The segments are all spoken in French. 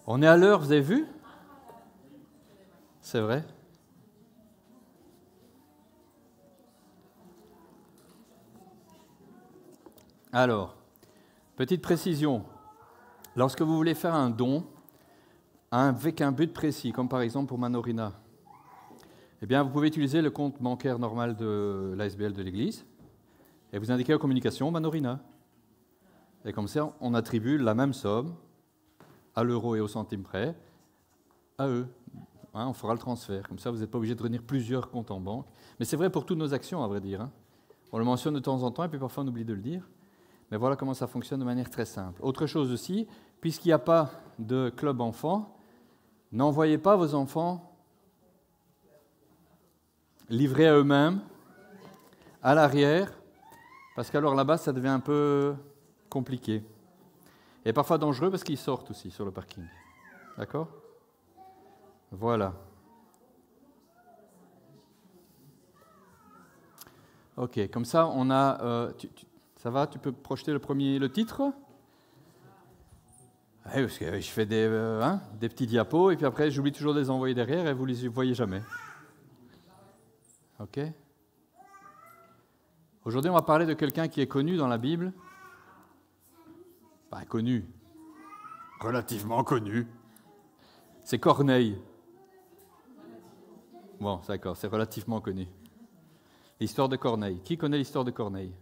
On est à l'heure, vous avez vu? C'est vrai. Alors, petite précision. Lorsque vous voulez faire un don avec un but précis, comme par exemple pour Manorina, eh bien, vous pouvez utiliser le compte bancaire normal de l'ASBL de l'Église et vous indiquez en communication Manorina. Et comme ça, on attribue la même somme à l'euro et au centime près à eux. Hein, on fera le transfert. Comme ça, vous n'êtes pas obligé de réunir plusieurs comptes en banque. Mais c'est vrai pour toutes nos actions, à vrai dire. Hein. On le mentionne de temps en temps et puis parfois on oublie de le dire. Mais voilà comment ça fonctionne de manière très simple. Autre chose aussi, puisqu'il n'y a pas de club enfant, n'envoyez pas vos enfants livrés à eux-mêmes, à l'arrière, parce qu'alors là-bas, ça devient un peu compliqué. Et parfois dangereux parce qu'ils sortent aussi sur le parking. D'accord ? Voilà. Ok, comme ça, on a... ça va, tu peux projeter le titre ? Oui, parce que je fais des petits diapos, et puis après, j'oublie toujours de les envoyer derrière, et vous ne les voyez jamais. Ok ? Aujourd'hui, on va parler de quelqu'un qui est connu dans la Bible. Pas connu. Relativement connu. C'est Corneille. Bon, d'accord, c'est relativement connu. L'histoire de Corneille. Qui connaît l'histoire de Corneille ?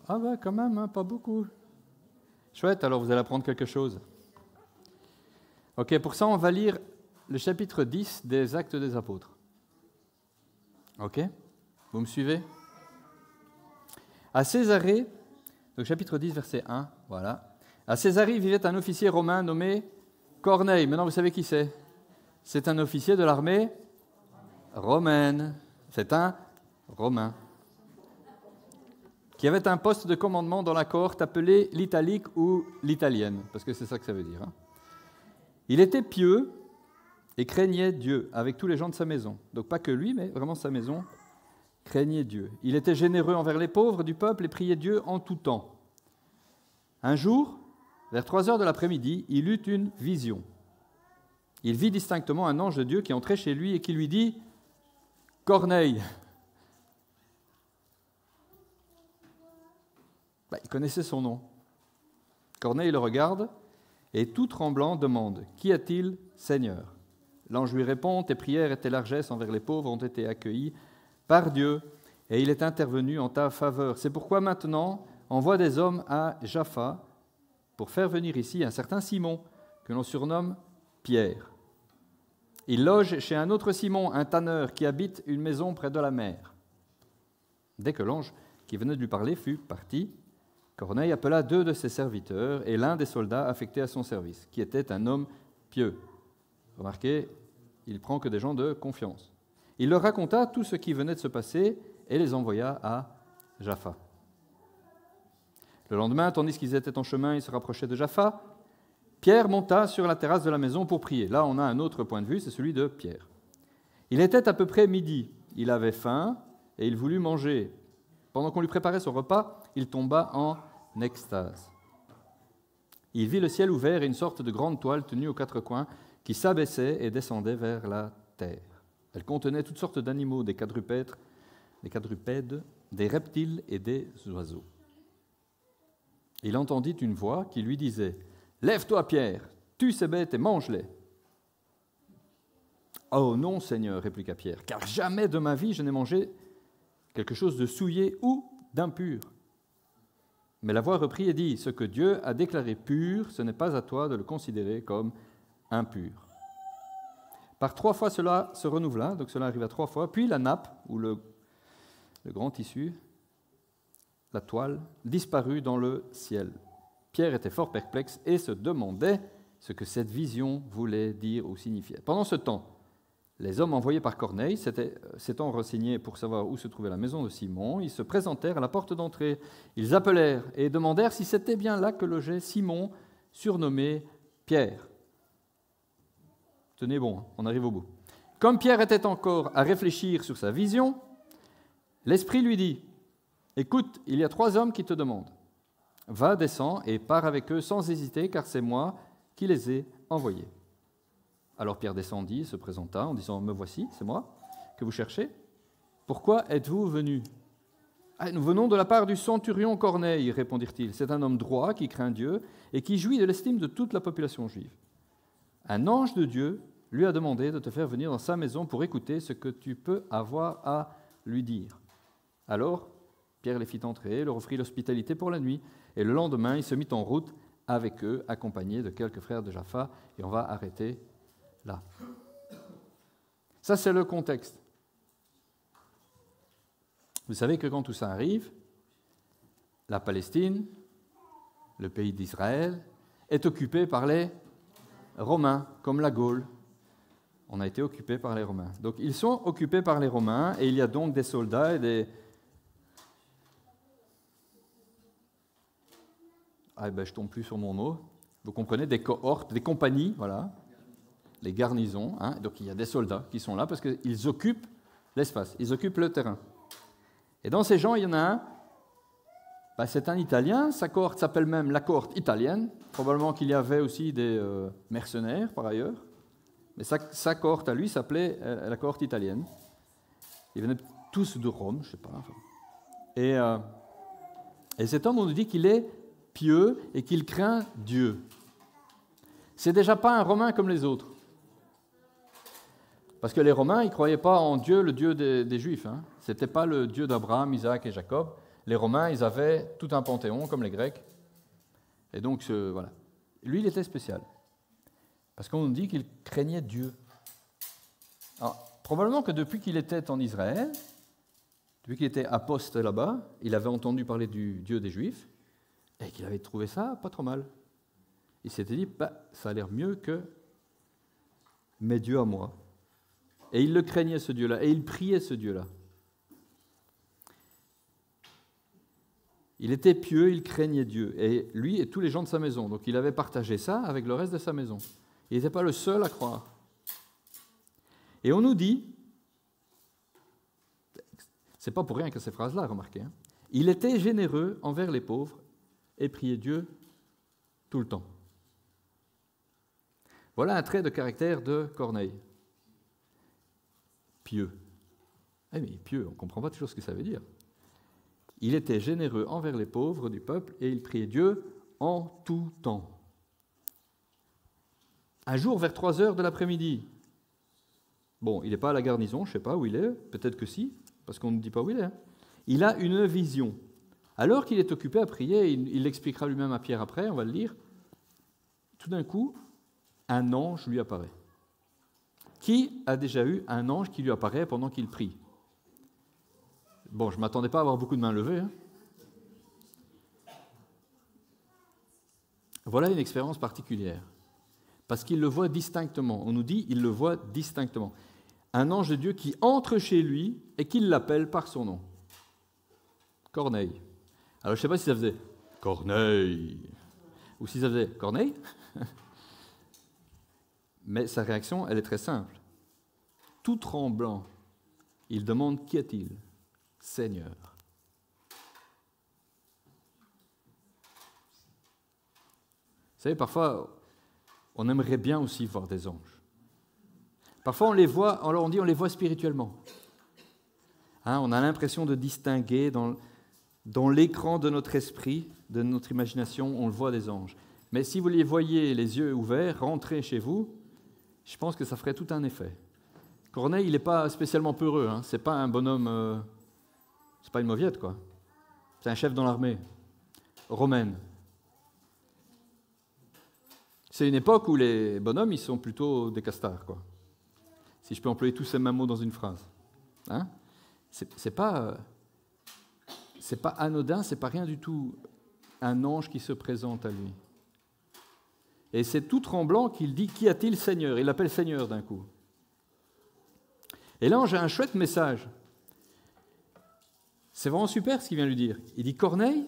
Ah ben, quand même, hein, pas beaucoup. Chouette, alors vous allez apprendre quelque chose. Ok, pour ça, on va lire le chapitre 10 des Actes des Apôtres. Ok ? Vous me suivez ? À Césarée, donc chapitre 10, verset 1, voilà. À Césarée vivait un officier romain nommé Corneille. Maintenant, vous savez qui c'est ? C'est un officier de l'armée romaine. C'est un Romain qui avait un poste de commandement dans la cohorte appelée l'italique ou l'italienne, parce que c'est ça que ça veut dire. Hein. Il était pieux et craignait Dieu avec tous les gens de sa maison. Donc pas que lui, mais vraiment sa maison craignait Dieu. Il était généreux envers les pauvres du peuple et priait Dieu en tout temps. Un jour, vers 3 heures de l'après-midi, il eut une vision. Il vit distinctement un ange de Dieu qui entrait chez lui et qui lui dit « Corneille ». Il connaissait son nom. Corneille le regarde et tout tremblant demande « Qu'y a-t-il, Seigneur ?» L'ange lui répond « Tes prières et tes largesses envers les pauvres ont été accueillies par Dieu et il est intervenu en ta faveur. C'est pourquoi maintenant envoie des hommes à Jaffa pour faire venir ici un certain Simon que l'on surnomme Pierre. Il loge chez un autre Simon, un tanneur qui habite une maison près de la mer. » Dès que l'ange qui venait de lui parler fut parti, Corneille appela 2 de ses serviteurs et l'un des soldats affectés à son service, qui était un homme pieux. Remarquez, il prend que des gens de confiance. Il leur raconta tout ce qui venait de se passer et les envoya à Jaffa. Le lendemain, tandis qu'ils étaient en chemin, ils se rapprochaient de Jaffa. Pierre monta sur la terrasse de la maison pour prier. Là, on a un autre point de vue, c'est celui de Pierre. Il était à peu près midi. Il avait faim et il voulut manger. Pendant qu'on lui préparait son repas, il tomba en extase. Il vit le ciel ouvert et une sorte de grande toile tenue aux 4 coins qui s'abaissait et descendait vers la terre. Elle contenait toutes sortes d'animaux, des quadrupèdes, des reptiles et des oiseaux. Il entendit une voix qui lui disait « Lève-toi, Pierre, tue ces bêtes et mange-les. » « Oh non, Seigneur, répliqua Pierre, car jamais de ma vie je n'ai mangé quelque chose de souillé ou d'impur. » Mais la voix reprit et dit « Ce que Dieu a déclaré pur, ce n'est pas à toi de le considérer comme impur. » Par 3 fois cela se renouvela, donc cela arriva 3 fois, puis la nappe, ou le grand tissu, la toile, disparut dans le ciel. Pierre était fort perplexe et se demandait ce que cette vision voulait dire ou signifiait. Pendant ce temps, les hommes envoyés par Corneille, s'étant renseignés pour savoir où se trouvait la maison de Simon, ils se présentèrent à la porte d'entrée. Ils appelèrent et demandèrent si c'était bien là que logeait Simon, surnommé Pierre. Tenez bon, on arrive au bout. Comme Pierre était encore à réfléchir sur sa vision, l'Esprit lui dit « Écoute, il y a 3 hommes qui te demandent. Va, descends et pars avec eux sans hésiter, car c'est moi qui les ai envoyés. » Alors Pierre descendit, se présenta en disant « Me voici, c'est moi que vous cherchez. Pourquoi êtes-vous venus ?»« Ah, nous venons de la part du centurion Corneille, répondirent-ils. C'est un homme droit qui craint Dieu et qui jouit de l'estime de toute la population juive. Un ange de Dieu lui a demandé de te faire venir dans sa maison pour écouter ce que tu peux avoir à lui dire. » Alors Pierre les fit entrer, leur offrit l'hospitalité pour la nuit, et le lendemain il se mit en route avec eux, accompagné de quelques frères de Jaffa, et on va arrêter là. Ça, c'est le contexte. Vous savez que quand tout ça arrive, la Palestine, le pays d'Israël, est occupé par les Romains, comme la Gaule. On a été occupé par les Romains. Donc, ils sont occupés par les Romains, et il y a donc des soldats et des... Ah ben, je ne tombe plus sur mon mot. Vous comprenez, des cohortes, des compagnies, voilà, les garnisons. Hein. Donc, il y a des soldats qui sont là parce qu'ils occupent l'espace, ils occupent le terrain. Et dans ces gens, il y en a un, ben, c'est un Italien, sa cohorte s'appelle même la cohorte italienne. Probablement qu'il y avait aussi des mercenaires, par ailleurs. Mais sa cohorte à lui s'appelait la cohorte italienne. Ils venaient tous de Rome, je ne sais pas. Enfin. Et cet homme, on nous dit qu'il est pieux et qu'il craint Dieu. C'est déjà pas un Romain comme les autres. Parce que les Romains, ils ne croyaient pas en Dieu, le Dieu des Juifs. Hein. Ce n'était pas le Dieu d'Abraham, Isaac et Jacob. Les Romains, ils avaient tout un panthéon, comme les Grecs. Et donc, voilà. Lui, il était spécial. Parce qu'on nous dit qu'il craignait Dieu. Alors, probablement que depuis qu'il était en Israël, depuis qu'il était aposte là-bas, il avait entendu parler du Dieu des Juifs, et qu'il avait trouvé ça pas trop mal. Il s'était dit, bah, ça a l'air mieux que mes dieux à moi. Et il le craignait, ce Dieu-là, et il priait ce Dieu-là. Il était pieux, il craignait Dieu, et lui et tous les gens de sa maison. Donc il avait partagé ça avec le reste de sa maison. Il n'était pas le seul à croire. Et on nous dit, c'est pas pour rien que ces phrases-là, remarquez, hein, il était généreux envers les pauvres et priait Dieu tout le temps. Voilà un trait de caractère de Corneille. Pieux. Eh mais pieux, on ne comprend pas toujours ce que ça veut dire. Il était généreux envers les pauvres du peuple et il priait Dieu en tout temps. Un jour, vers 3 heures de l'après-midi, bon, il n'est pas à la garnison, je ne sais pas où il est, peut-être que si, parce qu'on ne dit pas où il est. Hein. Il a une vision. Alors qu'il est occupé à prier, il l'expliquera lui-même à Pierre après, on va le lire, tout d'un coup, un ange lui apparaît. Qui a déjà eu un ange qui lui apparaît pendant qu'il prie ? Bon, je ne m'attendais pas à avoir beaucoup de mains levées. Hein. Voilà une expérience particulière, parce qu'il le voit distinctement. On nous dit il le voit distinctement. Un ange de Dieu qui entre chez lui et qui l'appelle par son nom. Corneille. Alors, je ne sais pas si ça faisait « Corneille » ou si ça faisait « Corneille ». Mais sa réaction, elle est très simple. Tout tremblant, il demande « Qu'y a-t-il ? Seigneur. » Vous savez, parfois, on aimerait bien aussi voir des anges. Parfois, on les voit, alors on dit on les voit spirituellement. Hein, on a l'impression de distinguer dans l'écran de notre esprit, de notre imagination, on le voit des anges. Mais si vous les voyez les yeux ouverts, rentrer chez vous, je pense que ça ferait tout un effet. Corneille, il n'est pas spécialement peureux. Hein. C'est pas un bonhomme, c'est pas une mauviette, quoi. C'est un chef dans l'armée romaine. C'est une époque où les bonhommes, ils sont plutôt des castards, quoi. Si je peux employer tous ces mêmes mots dans une phrase. Hein? C'est pas anodin, c'est pas rien du tout un ange qui se présente à lui. Et c'est tout tremblant qu'il dit « Qu'y a-t-il, Seigneur ?» Il l'appelle Seigneur d'un coup. Et l'ange a un chouette message. C'est vraiment super ce qu'il vient lui dire. Il dit « Corneille,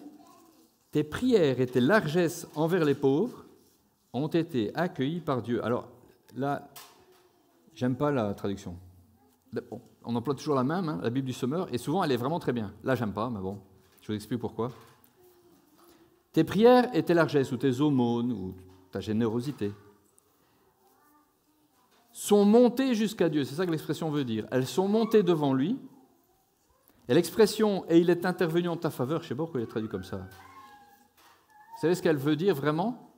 tes prières et tes largesses envers les pauvres ont été accueillies par Dieu. » Alors là, j'aime pas la traduction. Bon, on emploie toujours la même, hein, la Bible du Sommeur, et souvent elle est vraiment très bien. Là, j'aime pas, mais bon. Je vous explique pourquoi. Tes prières et tes largesses, ou tes aumônes, ou ta générosité, sont montées jusqu'à Dieu. C'est ça que l'expression veut dire. Elles sont montées devant lui. Et l'expression « et il est intervenu en ta faveur », je ne sais pas pourquoi il est traduit comme ça. Vous savez ce qu'elle veut dire vraiment?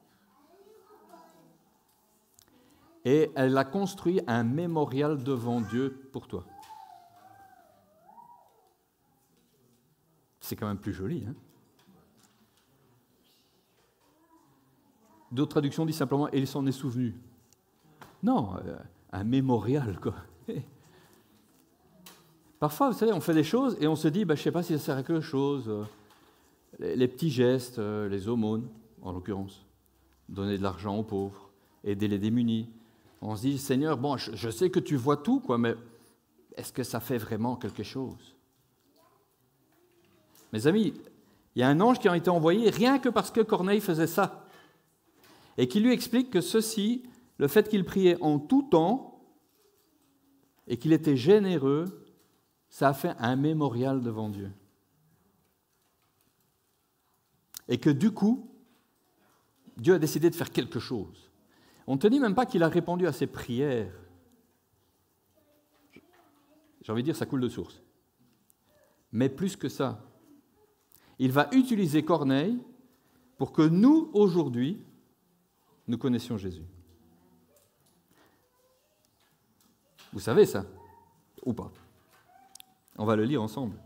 Et elle a construit un mémorial devant Dieu pour toi. C'est quand même plus joli, hein? D'autres traductions disent simplement « et il s'en est souvenu ». Non, un mémorial, quoi. Parfois, vous savez, on fait des choses et on se dit, je ne sais pas si ça sert à quelque chose. Les petits gestes, les aumônes, en l'occurrence. Donner de l'argent aux pauvres, aider les démunis. On se dit, Seigneur, bon, je sais que tu vois tout, quoi, mais est-ce que ça fait vraiment quelque chose? Mes amis, il y a un ange qui a été envoyé rien que parce que Corneille faisait ça. Et qui lui explique que ceci, le fait qu'il priait en tout temps et qu'il était généreux, ça a fait un mémorial devant Dieu. Et que du coup, Dieu a décidé de faire quelque chose. On ne te dit même pas qu'il a répondu à ses prières. J'ai envie de dire, ça coule de source. Mais plus que ça, il va utiliser Corneille pour que nous, aujourd'hui, nous connaissions Jésus. Vous savez ça? Ou pas? On va le lire ensemble.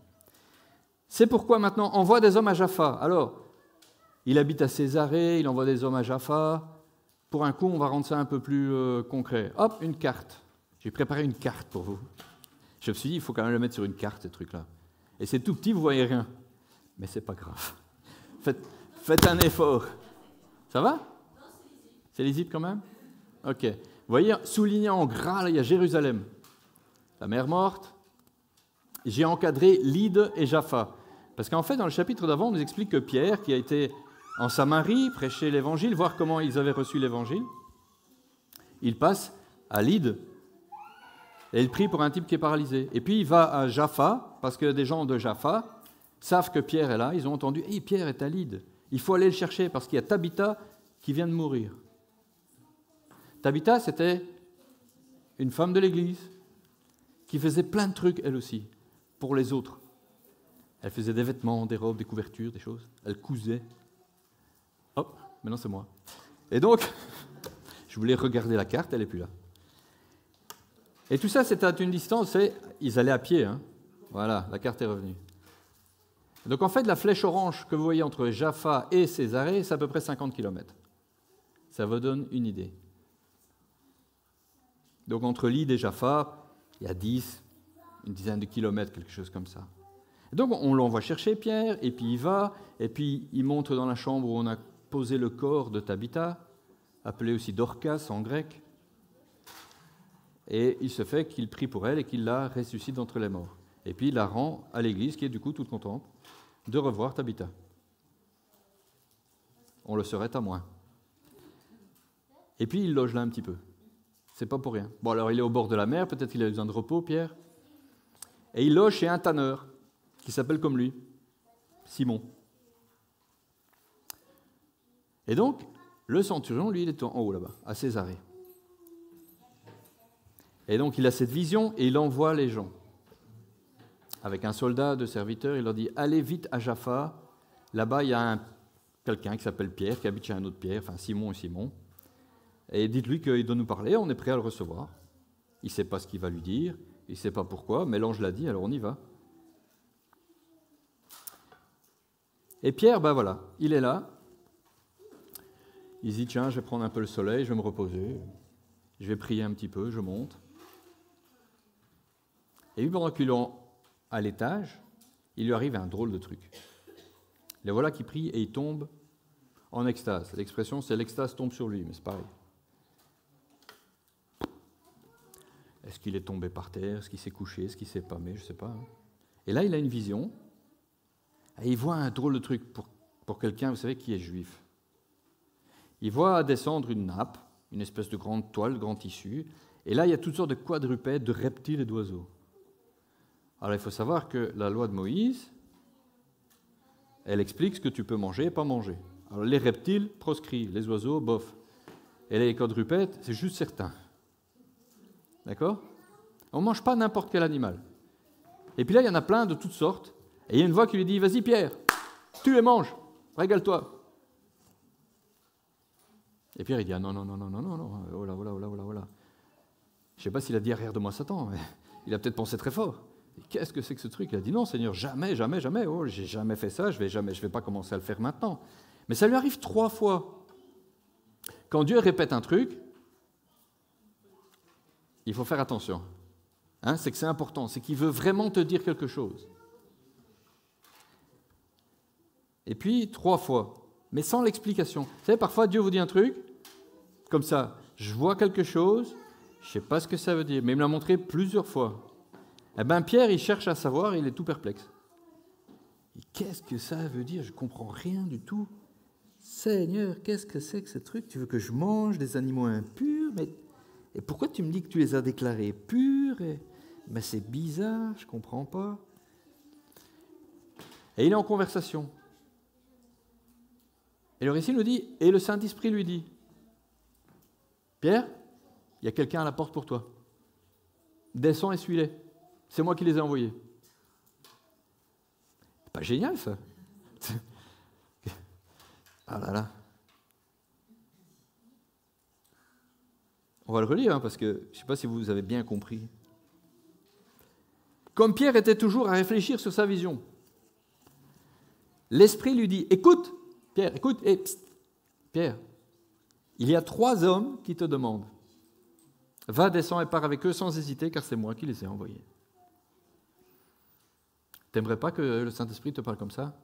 C'est pourquoi maintenant, envoie des hommes à Jaffa. Alors, il habite à Césarée, il envoie des hommes à Jaffa. Pour un coup, on va rendre ça un peu plus concret. Hop, une carte. J'ai préparé une carte pour vous. Je me suis dit, il faut quand même le mettre sur une carte, ce truc-là. Et c'est tout petit, vous ne voyez rien. Mais ce n'est pas grave. Faites un effort. Ça va? C'est lisible quand même? Ok. Vous voyez, souligné en gras, là, il y a Jérusalem. La mer morte. J'ai encadré Lyde et Jaffa. Parce qu'en fait, dans le chapitre d'avant, on nous explique que Pierre, qui a été en Samarie, prêcher l'évangile, voir comment ils avaient reçu l'évangile, il passe à Lyde et il prie pour un type qui est paralysé. Et puis il va à Jaffa, parce que des gens de Jaffa savent que Pierre est là, ils ont entendu « Hey, Pierre est à Lyde, il faut aller le chercher parce qu'il y a Tabitha qui vient de mourir. » Tabitha, c'était une femme de l'église qui faisait plein de trucs, elle aussi, pour les autres. Elle faisait des vêtements, des robes, des couvertures, des choses. Elle cousait. Hop, maintenant c'est moi. Et donc, je voulais regarder la carte, elle n'est plus là. Et tout ça, c'était à une distance, ils allaient à pied. Hein. Voilà, la carte est revenue. Donc en fait, la flèche orange que vous voyez entre Jaffa et Césarée, c'est à peu près 50 km. Ça vous donne une idée. Donc entre Lyde et Jaffa, il y a une dizaine de kilomètres, quelque chose comme ça. Et donc on l'envoie chercher, Pierre, et puis il va, et puis il monte dans la chambre où on a posé le corps de Tabitha, appelé aussi Dorcas en grec, et il se fait qu'il prie pour elle et qu'il la ressuscite d'entre les morts. Et puis il la rend à l'église, qui est du coup toute contente de revoir Tabitha. On le serait à moins. Et puis il loge là un petit peu. C'est pas pour rien. Bon, alors il est au bord de la mer, peut-être qu'il a besoin de repos, Pierre. Et il loge chez un tanneur, qui s'appelle comme lui, Simon. Et donc, le centurion, lui, il est en haut là-bas, à Césarée. Et donc, il a cette vision et il envoie les gens. Avec un soldat de serviteurs, il leur dit « Allez vite à Jaffa. Là-bas, il y a quelqu'un qui s'appelle Pierre, qui habite chez un autre Pierre, enfin Simon et Simon. Et dites-lui qu'il doit nous parler, on est prêt à le recevoir. » Il ne sait pas ce qu'il va lui dire, il ne sait pas pourquoi, mais l'ange l'a dit, alors on y va. Et Pierre, ben voilà, il est là. Il se dit, tiens, je vais prendre un peu le soleil, je vais me reposer, je vais prier un petit peu, je monte. Et puis pendant qu'il est à l'étage, il lui arrive un drôle de truc. Le voilà qui prie et il tombe en extase. L'expression, c'est l'extase tombe sur lui, mais c'est pareil. Est-ce qu'il est tombé par terre? Est-ce qu'il s'est couché? Est-ce qu'il s'est pâmé? Je ne sais pas. Et là, il a une vision. Et il voit un drôle de truc pour quelqu'un, vous savez, qui est juif. Il voit descendre une nappe, une espèce de grande toile, de grand tissu. Et là, il y a toutes sortes de quadrupèdes, de reptiles et d'oiseaux. Alors, il faut savoir que la loi de Moïse Elle explique ce que tu peux manger et pas manger. Alors les reptiles, proscrits, les oiseaux, bof. Et les quadrupèdes, c'est juste certain. D'accord? On ne mange pas n'importe quel animal. Et puis là, il y en a plein de toutes sortes. Et il y a une voix qui lui dit, vas-y Pierre, tu les manges, régale-toi. Et Pierre, il dit, ah non, oh là. Je ne sais pas s'il a dit arrière de moi Satan, mais il a peut-être pensé très fort. Et qu'est-ce que c'est que ce truc? Il a dit, non Seigneur, jamais, oh, j'ai jamais fait ça, je vais pas commencer à le faire maintenant. Mais ça lui arrive 3 fois. Quand Dieu répète un truc, il faut faire attention. Hein, c'est que c'est important, c'est qu'il veut vraiment te dire quelque chose. Et puis, 3 fois, mais sans l'explication. Vous savez, parfois, Dieu vous dit un truc, comme ça, je vois quelque chose, je ne sais pas ce que ça veut dire, mais il me l'a montré plusieurs fois. Eh bien, Pierre, il cherche à savoir, il est tout perplexe. Et qu'est-ce que ça veut dire? Je ne comprends rien du tout. Seigneur, qu'est-ce que c'est que ce truc? Tu veux que je mange des animaux impurs? Mais et pourquoi tu me dis que tu les as déclarés purs? Mais c'est bizarre, je ne comprends pas. Et il est en conversation. Et le récit nous dit, et le Saint-Esprit lui dit, Pierre, il y a quelqu'un à la porte pour toi. Descends et suis-les. C'est moi qui les ai envoyés. C'est pas génial, ça? Ah là là. On va le relire, parce que je ne sais pas si vous avez bien compris. Comme Pierre était toujours à réfléchir sur sa vision, l'Esprit lui dit, écoute, Pierre, écoute, Pierre, il y a 3 hommes qui te demandent. Va, descends et pars avec eux sans hésiter, car c'est moi qui les ai envoyés. T'aimerais pas que le Saint-Esprit te parle comme ça?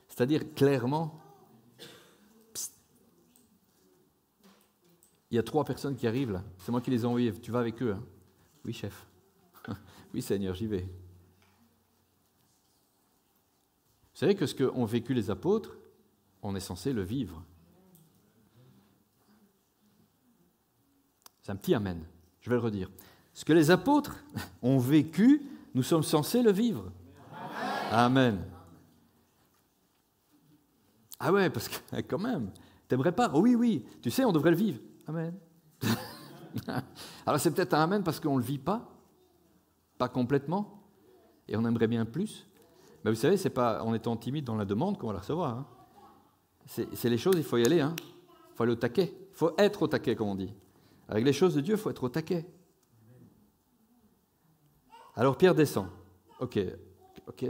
C'est-à-dire clairement, il y a 3 personnes qui arrivent là, c'est moi qui les ai envoyés, tu vas avec eux. Hein? Oui, chef. Oui, Seigneur, j'y vais. Vous savez que ce qu'ont vécu les apôtres, on est censé le vivre. C'est un petit amen, je vais le redire. Ce que les apôtres ont vécu, nous sommes censés le vivre. Amen. Ah ouais, parce que quand même, t'aimerais pas? Oh oui, tu sais, on devrait le vivre. Amen. Alors c'est peut-être un amen parce qu'on ne le vit pas complètement, et on aimerait bien plus. Mais vous savez, c'est pas en étant timide dans la demande qu'on va la recevoir. Hein. C'est les choses, il faut y aller. Hein. Il faut aller au taquet. Il faut être au taquet, comme on dit. Avec les choses de Dieu, il faut être au taquet. Alors Pierre descend. Ok,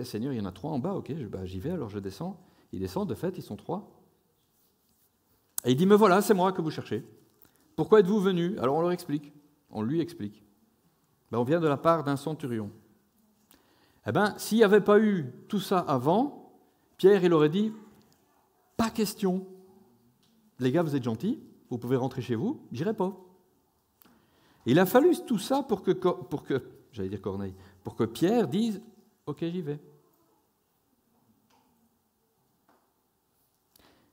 Seigneur, il y en a 3 en bas. Ok, j'y vais, alors je descends. Ils descendent, de fait, ils sont 3. Et il dit, me voilà, c'est moi que vous cherchez. Pourquoi êtes-vous venus? Alors on leur explique. On lui explique. On vient de la part d'un centurion. Eh bien, s'il n'y avait pas eu tout ça avant, Pierre, il aurait dit, pas question. Les gars, vous êtes gentils, vous pouvez rentrer chez vous, j'irai pas. Il a fallu tout ça pour que Corneille, pour que Pierre dise, ok, j'y vais.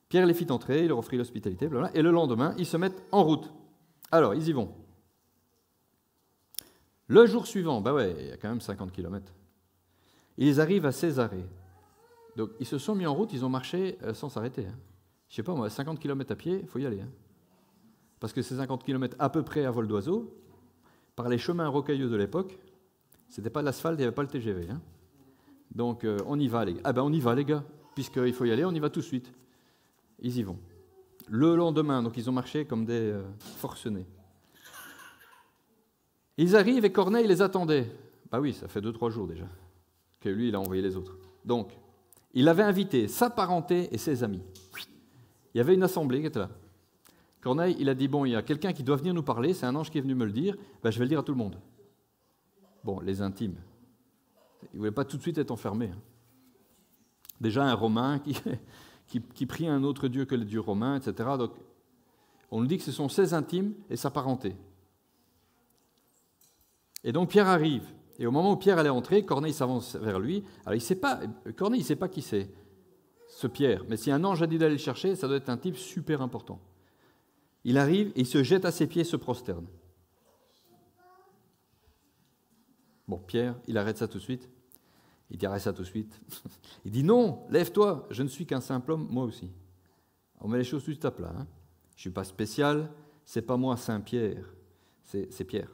Pierre les fit entrer, il leur offrit l'hospitalité, blablabla, et le lendemain, ils se mettent en route. Alors, ils y vont. Le jour suivant, il y a quand même 50 km. Ils arrivent à Césarée. Donc, ils se sont mis en route, ils ont marché sans s'arrêter. Hein. Je ne sais pas, moi, 50 km à pied, il faut y aller. Hein. Parce que ces 50 km à peu près à vol d'oiseau, par les chemins rocailleux de l'époque, ce n'était pas de l'asphalte, il n'y avait pas le TGV. Hein. Donc, on y va, les gars. Ah ben, on y va, les gars. Puisqu'il faut y aller, on y va tout de suite. Ils y vont. Le lendemain, donc ils ont marché comme des forcenés. Ils arrivent et Corneille les attendait. Bah oui, ça fait 2-3 jours déjà que lui, il a envoyé les autres. Donc, il avait invité sa parenté et ses amis. Il y avait une assemblée qui était là. Corneille, il a dit, bon, il y a quelqu'un qui doit venir nous parler, c'est un ange qui est venu me le dire, je vais le dire à tout le monde. Bon, les intimes. Il ne voulait pas tout de suite être enfermé. Hein. Déjà, un Romain qui prie un autre dieu que le dieu romain, etc. Donc, on nous dit que ce sont ses intimes et sa parenté. Et donc Pierre arrive, et au moment où Pierre allait entrer, Corneille s'avance vers lui. Alors Corneille ne sait pas qui c'est, ce Pierre, mais si un ange a dit d'aller le chercher, ça doit être un type super important. Il arrive, et il se jette à ses pieds et se prosterne. Bon, Pierre, il arrête ça tout de suite. Il dit, arrête ça tout de suite. Il dit, non, lève-toi, je ne suis qu'un simple homme, moi aussi. On met les choses tout à plat. Hein. Je ne suis pas spécial, c'est pas moi Saint-Pierre, c'est Pierre.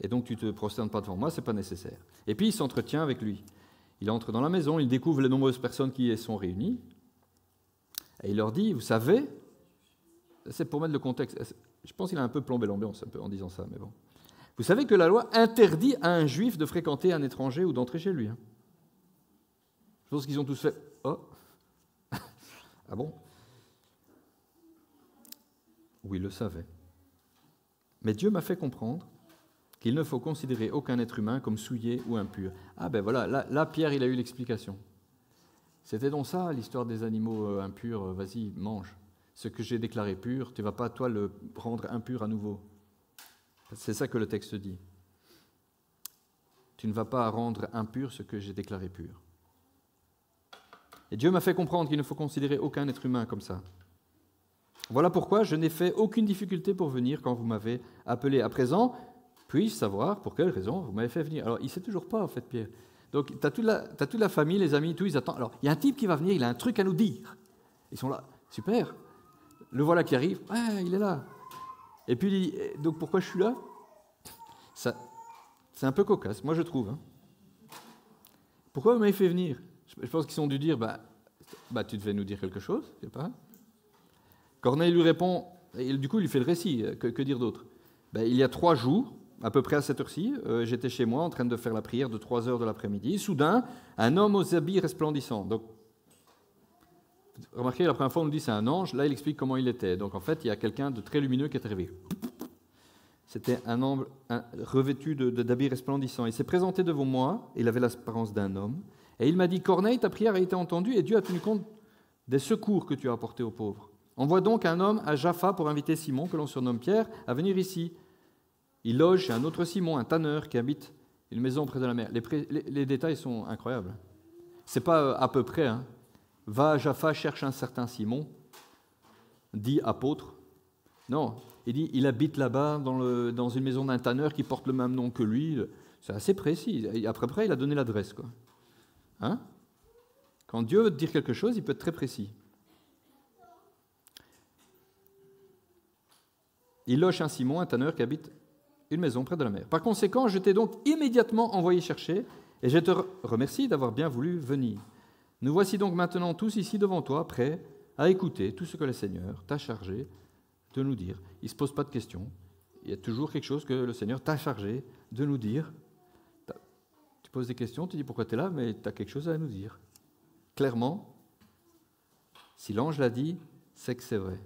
Et donc tu ne te prosternes pas devant moi, ce n'est pas nécessaire. Et puis il s'entretient avec lui. Il entre dans la maison, il découvre les nombreuses personnes qui y sont réunies. Et il leur dit, vous savez, c'est pour mettre le contexte, je pense qu'il a un peu plombé l'ambiance un peu en disant ça, mais bon. Vous savez que la loi interdit à un juif de fréquenter un étranger ou d'entrer chez lui. Hein. Je pense qu'ils ont tous fait, oh, ah bon? Oui, il le savait. Mais Dieu m'a fait comprendre qu'il ne faut considérer aucun être humain comme souillé ou impur. Ah ben voilà, là Pierre, il a eu l'explication. C'était donc ça, l'histoire des animaux impurs. Vas-y, mange. Ce que j'ai déclaré pur, tu ne vas pas, toi, le rendre impur à nouveau. C'est ça que le texte dit. Tu ne vas pas rendre impur ce que j'ai déclaré pur. Et Dieu m'a fait comprendre qu'il ne faut considérer aucun être humain comme ça. Voilà pourquoi je n'ai fait aucune difficulté pour venir quand vous m'avez appelé. À présent, puis-je savoir pour quelle raison vous m'avez fait venir? Alors, il ne sait toujours pas, en fait, Pierre. Donc, tu as toute la famille, les amis, tout, ils attendent. Alors, il y a un type qui va venir, il a un truc à nous dire. Ils sont là, super. Le voilà qui arrive, ouais, il est là. Et puis, il dit, donc pourquoi je suis là? Ça, c'est un peu cocasse, moi je trouve. Hein. Pourquoi vous m'avez fait venir? Je pense qu'ils ont dû dire, tu devais nous dire quelque chose, je sais pas. Corneille lui répond, et du coup il lui fait le récit, que dire d'autre? Il y a 3 jours, à peu près à cette heure-ci, j'étais chez moi en train de faire la prière de 3 heures de l'après-midi. Soudain, un homme aux habits resplendissants. Donc, remarquez, la première fois on nous dit c'est un ange, là il explique comment il était. Donc en fait, il y a quelqu'un de très lumineux qui est arrivé. C'était un homme revêtu d'habits resplendissants. Il s'est présenté devant moi, il avait l'apparence d'un homme, et il m'a dit, Corneille, ta prière a été entendue et Dieu a tenu compte des secours que tu as apportés aux pauvres. Envoie donc un homme à Jaffa pour inviter Simon, que l'on surnomme Pierre, à venir ici. Il loge chez un autre Simon, un tanneur, qui habite une maison près de la mer. Les détails sont incroyables. Ce n'est pas à peu près. Hein. Va à Jaffa, cherche un certain Simon, dit apôtre. Non, il dit, il habite là-bas dans une maison d'un tanneur qui porte le même nom que lui. C'est assez précis. Et après, il a donné l'adresse. Quoi. Hein? Quand Dieu veut te dire quelque chose, il peut être très précis. Il loge un Simon, un tanneur qui habite une maison près de la mer. Par conséquent, je t'ai donc immédiatement envoyé chercher, et je te remercie d'avoir bien voulu venir. Nous voici donc maintenant tous ici devant toi, prêts à écouter tout ce que le Seigneur t'a chargé de nous dire. Il ne se pose pas de questions. Il y a toujours quelque chose que le Seigneur t'a chargé de nous dire. Tu poses des questions, tu dis pourquoi tu es là, mais tu as quelque chose à nous dire. Clairement, si l'ange l'a dit, c'est que c'est vrai.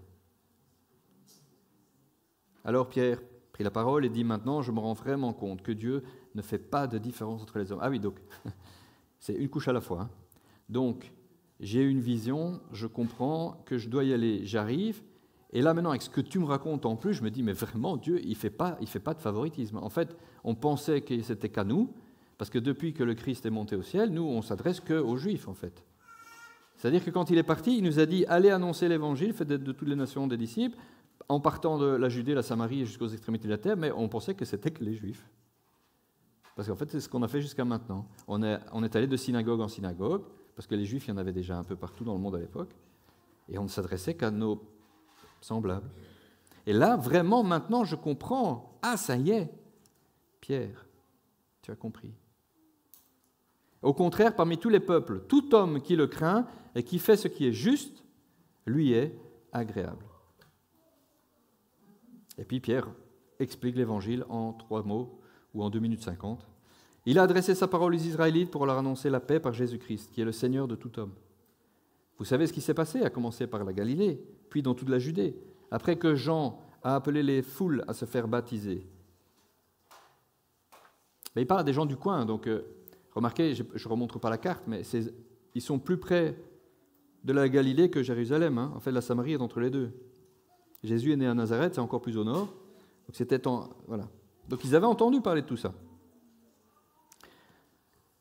Alors Pierre prit la parole et dit, maintenant je me rends vraiment compte que Dieu ne fait pas de différence entre les hommes. Ah oui, donc, c'est une couche à la fois. Hein. Donc, j'ai une vision, je comprends que je dois y aller, j'arrive. Et là maintenant, avec ce que tu me racontes en plus, je me dis, mais vraiment, Dieu, il fait pas de favoritisme. En fait, on pensait que c'était qu'à nous, parce que depuis que le Christ est monté au ciel, nous, on s'adresse qu'aux Juifs, en fait. C'est-à-dire que quand il est parti, il nous a dit, allez annoncer l'Évangile, faites de toutes les nations des disciples, en partant de la Judée, la Samarie jusqu'aux extrémités de la terre, mais on pensait que c'était que les Juifs. Parce qu'en fait, c'est ce qu'on a fait jusqu'à maintenant. On est allé de synagogue en synagogue, parce que les Juifs, il y en avait déjà un peu partout dans le monde à l'époque, et on ne s'adressait qu'à nos semblables. Et là, vraiment, maintenant, je comprends. Ah, ça y est, Pierre, tu as compris. Au contraire, parmi tous les peuples, tout homme qui le craint et qui fait ce qui est juste, lui est agréable. Et puis Pierre explique l'Évangile en 3 mots ou en 2 minutes 50. Il a adressé sa parole aux Israélites pour leur annoncer la paix par Jésus-Christ, qui est le Seigneur de tout homme. Vous savez ce qui s'est passé, à commencer par la Galilée, puis dans toute la Judée, après que Jean a appelé les foules à se faire baptiser. Mais il parle à des gens du coin, donc remarquez, je ne remonte pas la carte, mais ils sont plus près de la Galilée que Jérusalem. Hein. En fait, la Samarie est entre les deux. Jésus est né à Nazareth, c'est encore plus au nord. Donc, voilà. Donc ils avaient entendu parler de tout ça.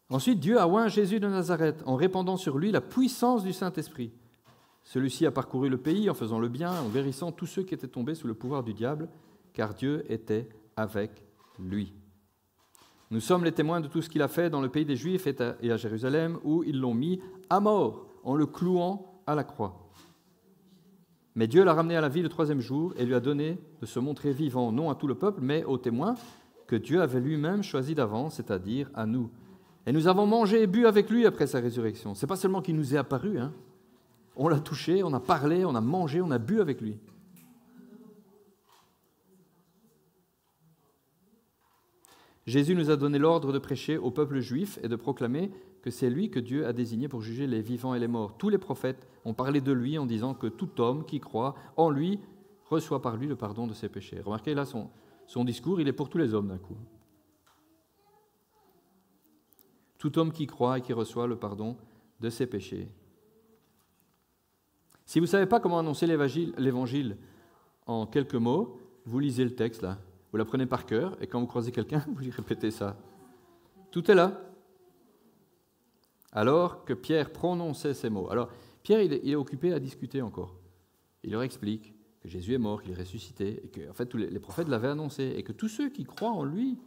Ensuite, Dieu a oint Jésus de Nazareth en répandant sur lui la puissance du Saint-Esprit. Celui-ci a parcouru le pays en faisant le bien, en guérissant tous ceux qui étaient tombés sous le pouvoir du diable, car Dieu était avec lui. Nous sommes les témoins de tout ce qu'il a fait dans le pays des Juifs et à Jérusalem, où ils l'ont mis à mort en le clouant à la croix. Mais Dieu l'a ramené à la vie le 3e jour et lui a donné de se montrer vivant, non à tout le peuple, mais aux témoins que Dieu avait lui-même choisis d'avance, c'est-à-dire à nous. Et nous avons mangé et bu avec lui après sa résurrection. Ce n'est pas seulement qu'il nous est apparu, hein. On l'a touché, on a parlé, on a mangé, on a bu avec lui. Jésus nous a donné l'ordre de prêcher au peuple juif et de proclamer que c'est lui que Dieu a désigné pour juger les vivants et les morts. Tous les prophètes ont parlé de lui en disant que tout homme qui croit en lui reçoit par lui le pardon de ses péchés. Remarquez là, son discours, il est pour tous les hommes d'un coup. Tout homme qui croit et qui reçoit le pardon de ses péchés. Si vous ne savez pas comment annoncer l'évangile en quelques mots, vous lisez le texte là, vous l'apprenez par cœur, et quand vous croisez quelqu'un, vous lui répétez ça. Tout est là. Alors que Pierre prononçait ces mots. Alors, Pierre, il est occupé à discuter encore. Il leur explique que Jésus est mort, qu'il est ressuscité, et que en fait, tous les prophètes l'avaient annoncé, et que tous ceux qui croient en lui...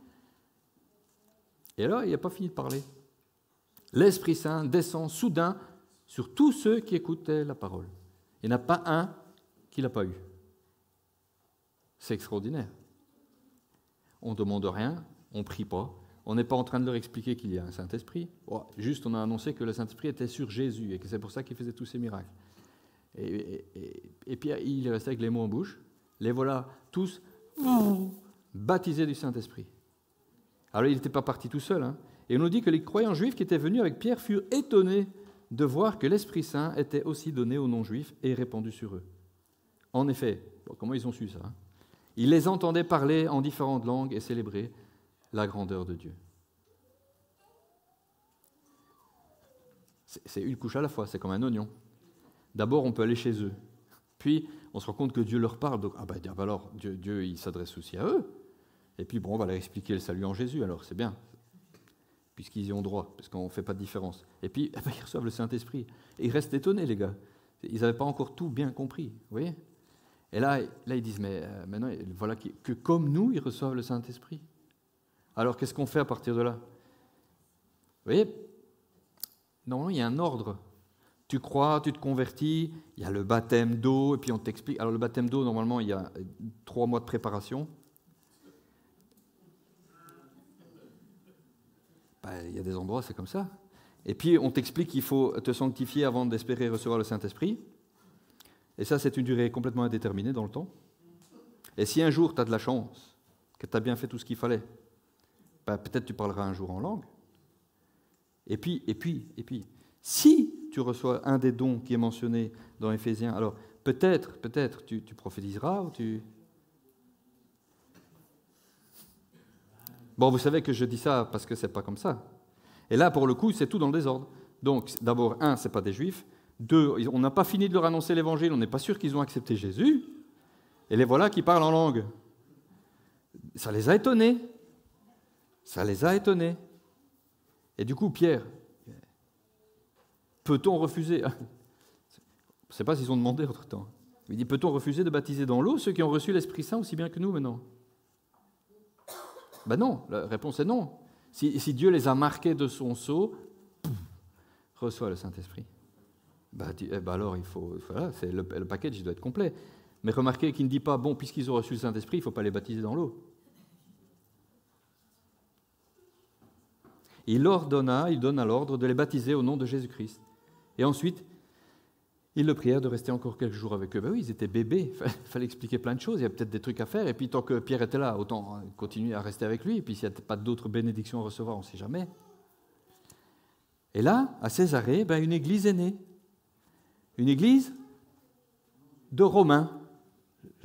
Et alors, il n'a pas fini de parler. L'Esprit Saint descend soudain sur tous ceux qui écoutaient la parole. Il n'y en a pas un qui ne l'a pas eu. C'est extraordinaire. On ne demande rien, on ne prie pas, on n'est pas en train de leur expliquer qu'il y a un Saint-Esprit. Oh, juste, on a annoncé que le Saint-Esprit était sur Jésus et que c'est pour ça qu'il faisait tous ces miracles. Et puis, il est resté avec les mots en bouche. Les voilà tous baptisés du Saint-Esprit. Alors, il n'était pas parti tout seul, hein. Et on nous dit que les croyants juifs qui étaient venus avec Pierre furent étonnés de voir que l'Esprit Saint était aussi donné aux non-juifs et répandu sur eux. En effet, comment ils ont su ça, hein? Ils les entendaient parler en différentes langues et célébrer la grandeur de Dieu. C'est une couche à la fois, c'est comme un oignon. D'abord, on peut aller chez eux. Puis, on se rend compte que Dieu leur parle. Donc, alors, Dieu il s'adresse aussi à eux. Et puis, bon, on va leur expliquer le salut en Jésus, alors c'est bien. Puisqu'ils y ont droit, parce qu'on ne fait pas de différence. Et puis, ils reçoivent le Saint-Esprit. Et ils restent étonnés, les gars. Ils n'avaient pas encore tout bien compris, vous voyez ? Et là, ils disent, mais maintenant, voilà que comme nous, ils reçoivent le Saint-Esprit. Alors, qu'est-ce qu'on fait à partir de là? Vous voyez, normalement, il y a un ordre. Tu crois, tu te convertis, il y a le baptême d'eau, et puis on t'explique. Alors, le baptême d'eau, normalement, il y a 3 mois de préparation. Il y a des endroits, c'est comme ça. Et puis, on t'explique qu'il faut te sanctifier avant d'espérer recevoir le Saint-Esprit. Et ça, c'est une durée complètement indéterminée dans le temps. Et si un jour, tu as de la chance, que tu as bien fait tout ce qu'il fallait, peut-être tu parleras un jour en langue. Et puis, si tu reçois un des dons qui est mentionné dans Éphésiens, alors peut-être, tu prophétiseras ou tu... Bon, vous savez que je dis ça parce que c'est pas comme ça. Et là, pour le coup, c'est tout dans le désordre. Donc, d'abord, 1, c'est pas des Juifs. 2, on n'a pas fini de leur annoncer l'Évangile, on n'est pas sûr qu'ils ont accepté Jésus. Et les voilà qui parlent en langue. Ça les a étonnés. Ça les a étonnés. Et du coup, Pierre, peut-on refuser? Je ne sais pas s'ils ont demandé entre-temps. Il dit, peut-on refuser de baptiser dans l'eau ceux qui ont reçu l'Esprit Saint aussi bien que nous maintenant? Ben non, la réponse est non. Si Dieu les a marqués de son sceau, reçoit le Saint-Esprit. Alors, voilà, le package doit être complet. Mais remarquez qu'il ne dit pas, bon, puisqu'ils ont reçu le Saint-Esprit, il ne faut pas les baptiser dans l'eau. Il donna l'ordre de les baptiser au nom de Jésus-Christ. Et ensuite, ils le prièrent de rester encore quelques jours avec eux. Oui, ils étaient bébés, il fallait expliquer plein de choses, il y a peut-être des trucs à faire. Et puis, tant que Pierre était là, autant continuer à rester avec lui. Et puis, s'il n'y a pas d'autres bénédictions à recevoir, on ne sait jamais. Et là, à Césarée, une église est née. Une église de Romains.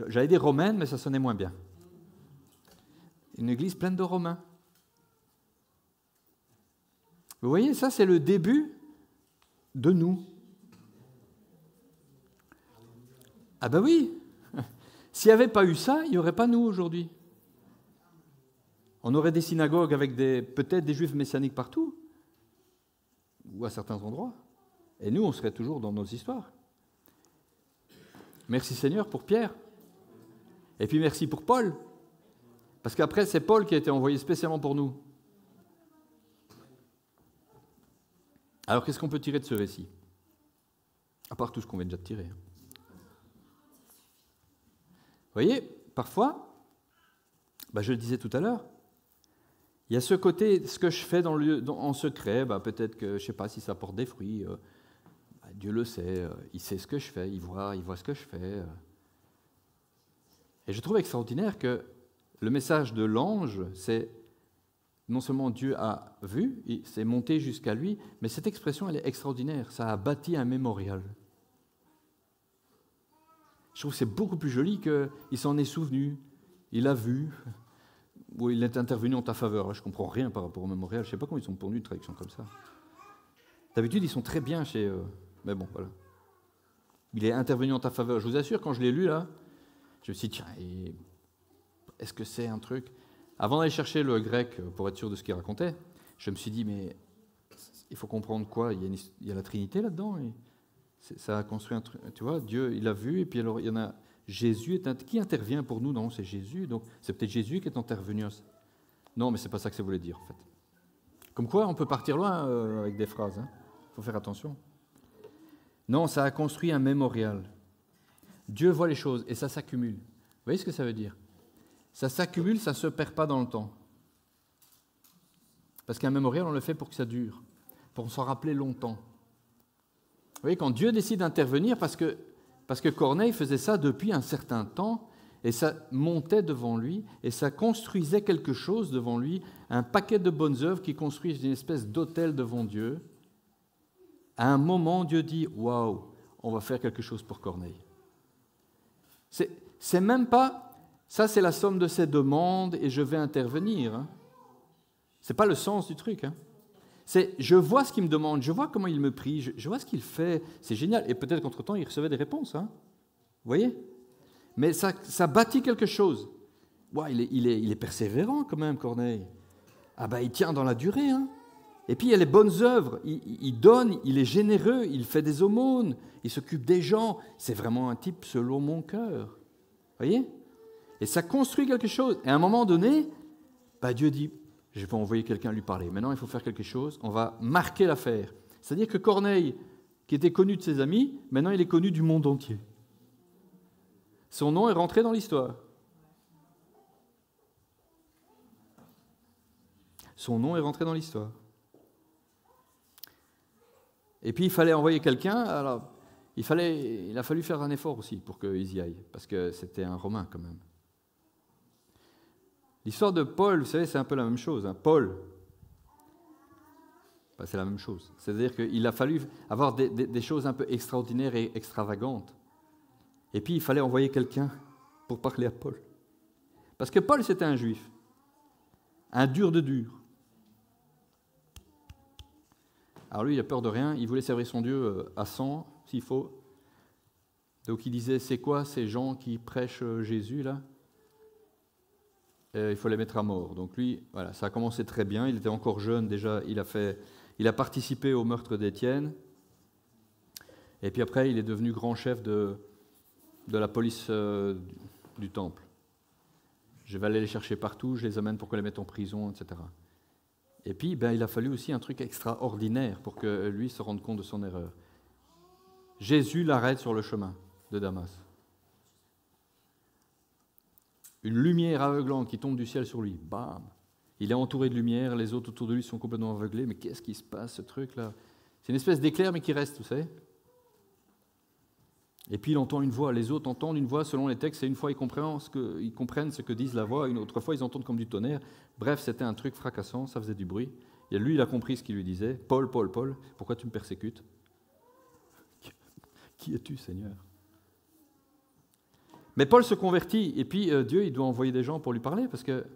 J'allais dire romaine, mais ça sonnait moins bien. Une église pleine de Romains. Vous voyez, ça, c'est le début de nous. Ah ben oui, s'il n'y avait pas eu ça, il n'y aurait pas nous aujourd'hui. On aurait des synagogues avec peut-être des juifs messianiques partout, ou à certains endroits. Et nous, on serait toujours dans nos histoires. Merci Seigneur pour Pierre. Et puis merci pour Paul. Parce qu'après, c'est Paul qui a été envoyé spécialement pour nous. Alors, qu'est-ce qu'on peut tirer de ce récit? À part tout ce qu'on vient déjà de tirer. Vous voyez, parfois, je le disais tout à l'heure, il y a ce côté, ce que je fais en secret, peut-être que, je ne sais pas si ça porte des fruits, Dieu le sait, il sait ce que je fais, il voit ce que je fais. Et je trouve extraordinaire que le message de l'ange, c'est non seulement Dieu a vu, c'est monté jusqu'à lui, mais cette expression, elle est extraordinaire, ça a bâti un mémorial. Je trouve que c'est beaucoup plus joli qu'il s'en est souvenu, il a vu, ou il est intervenu en ta faveur. Je ne comprends rien par rapport au mémorial, je ne sais pas comment ils sont pondus une traduction comme ça. D'habitude, ils sont très bien chez... mais bon, voilà. Il est intervenu en ta faveur. Je vous assure, quand je l'ai lu, là, je me suis dit, tiens, est-ce que c'est un truc... Avant d'aller chercher le grec pour être sûr de ce qu'il racontait, je me suis dit, mais il faut comprendre quoi? Il y a la Trinité là-dedans. Ça a construit un truc. Tu vois, Dieu, il a vu, et puis alors il y en a... Jésus, qui intervient pour nous? Non, c'est Jésus. Donc c'est peut-être Jésus qui est intervenu. Non, mais c'est pas ça que ça voulait dire, en fait. Comme quoi, on peut partir loin avec des phrases. Il faut faire attention. Non, ça a construit un mémorial. Dieu voit les choses et ça s'accumule. Vous voyez ce que ça veut dire? Ça s'accumule, ça ne se perd pas dans le temps. Parce qu'un mémorial, on le fait pour que ça dure, pour s'en rappeler longtemps. Vous voyez, quand Dieu décide d'intervenir, parce que Corneille faisait ça depuis un certain temps, et ça montait devant lui, et ça construisait quelque chose devant lui, un paquet de bonnes œuvres qui construisent une espèce d'autel devant Dieu. À un moment, Dieu dit « Waouh, on va faire quelque chose pour Corneille ». C'est même pas... Ça, c'est la somme de ses demandes et je vais intervenir. Ce n'est pas le sens du truc. C'est je vois ce qu'il me demande, je vois comment il me prie, je vois ce qu'il fait. C'est génial. Et peut-être qu'entre-temps, il recevait des réponses. Vous voyez? Mais ça bâtit quelque chose. Ouais, il est persévérant quand même, Corneille. Il tient dans la durée. Et puis, il y a les bonnes œuvres. Il donne, il est généreux, il fait des aumônes, il s'occupe des gens. C'est vraiment un type selon mon cœur. Vous voyez? Et ça construit quelque chose. Et à un moment donné, Dieu dit, je vais envoyer quelqu'un lui parler. Maintenant, il faut faire quelque chose. On va marquer l'affaire. C'est-à-dire que Corneille, qui était connu de ses amis, maintenant il est connu du monde entier. Son nom est rentré dans l'histoire. Son nom est rentré dans l'histoire. Et puis, il fallait envoyer quelqu'un. Alors, il a fallu faire un effort aussi pour qu'ils y aillent, parce que c'était un Romain quand même. L'histoire de Paul, vous savez, c'est un peu la même chose. Paul, c'est la même chose. C'est-à-dire qu'il a fallu avoir des choses un peu extraordinaires et extravagantes. Et puis, il fallait envoyer quelqu'un pour parler à Paul. Parce que Paul, c'était un juif. Un dur de dur. Alors lui, il a peur de rien. Il voulait servir son Dieu à 100, s'il faut. Donc il disait, c'est quoi ces gens qui prêchent Jésus, là? Il faut les mettre à mort. Donc lui, voilà, ça a commencé très bien. Il était encore jeune déjà. Il a participé au meurtre d'Étienne. Et puis après, il est devenu grand chef de la police du temple. Je vais aller les chercher partout, je les amène pour qu'on les mette en prison, etc. Et puis, il a fallu aussi un truc extraordinaire pour que lui se rende compte de son erreur. Jésus l'arrête sur le chemin de Damas. Une lumière aveuglante qui tombe du ciel sur lui. Bam! Il est entouré de lumière, les autres autour de lui sont complètement aveuglés. Mais qu'est-ce qui se passe, ce truc-là? C'est une espèce d'éclair, mais qui reste, vous savez. Et puis il entend une voix. Les autres entendent une voix selon les textes. Et une fois, ils comprennent ce que disent la voix. Une autre fois, ils entendent comme du tonnerre. Bref, c'était un truc fracassant, ça faisait du bruit. Et lui, il a compris ce qu'il lui disait. « Paul, Paul, Paul, pourquoi tu me persécutes? Qui es-tu, Seigneur ?» Mais Paul se convertit, et puis Dieu, il doit envoyer des gens pour lui parler, parce que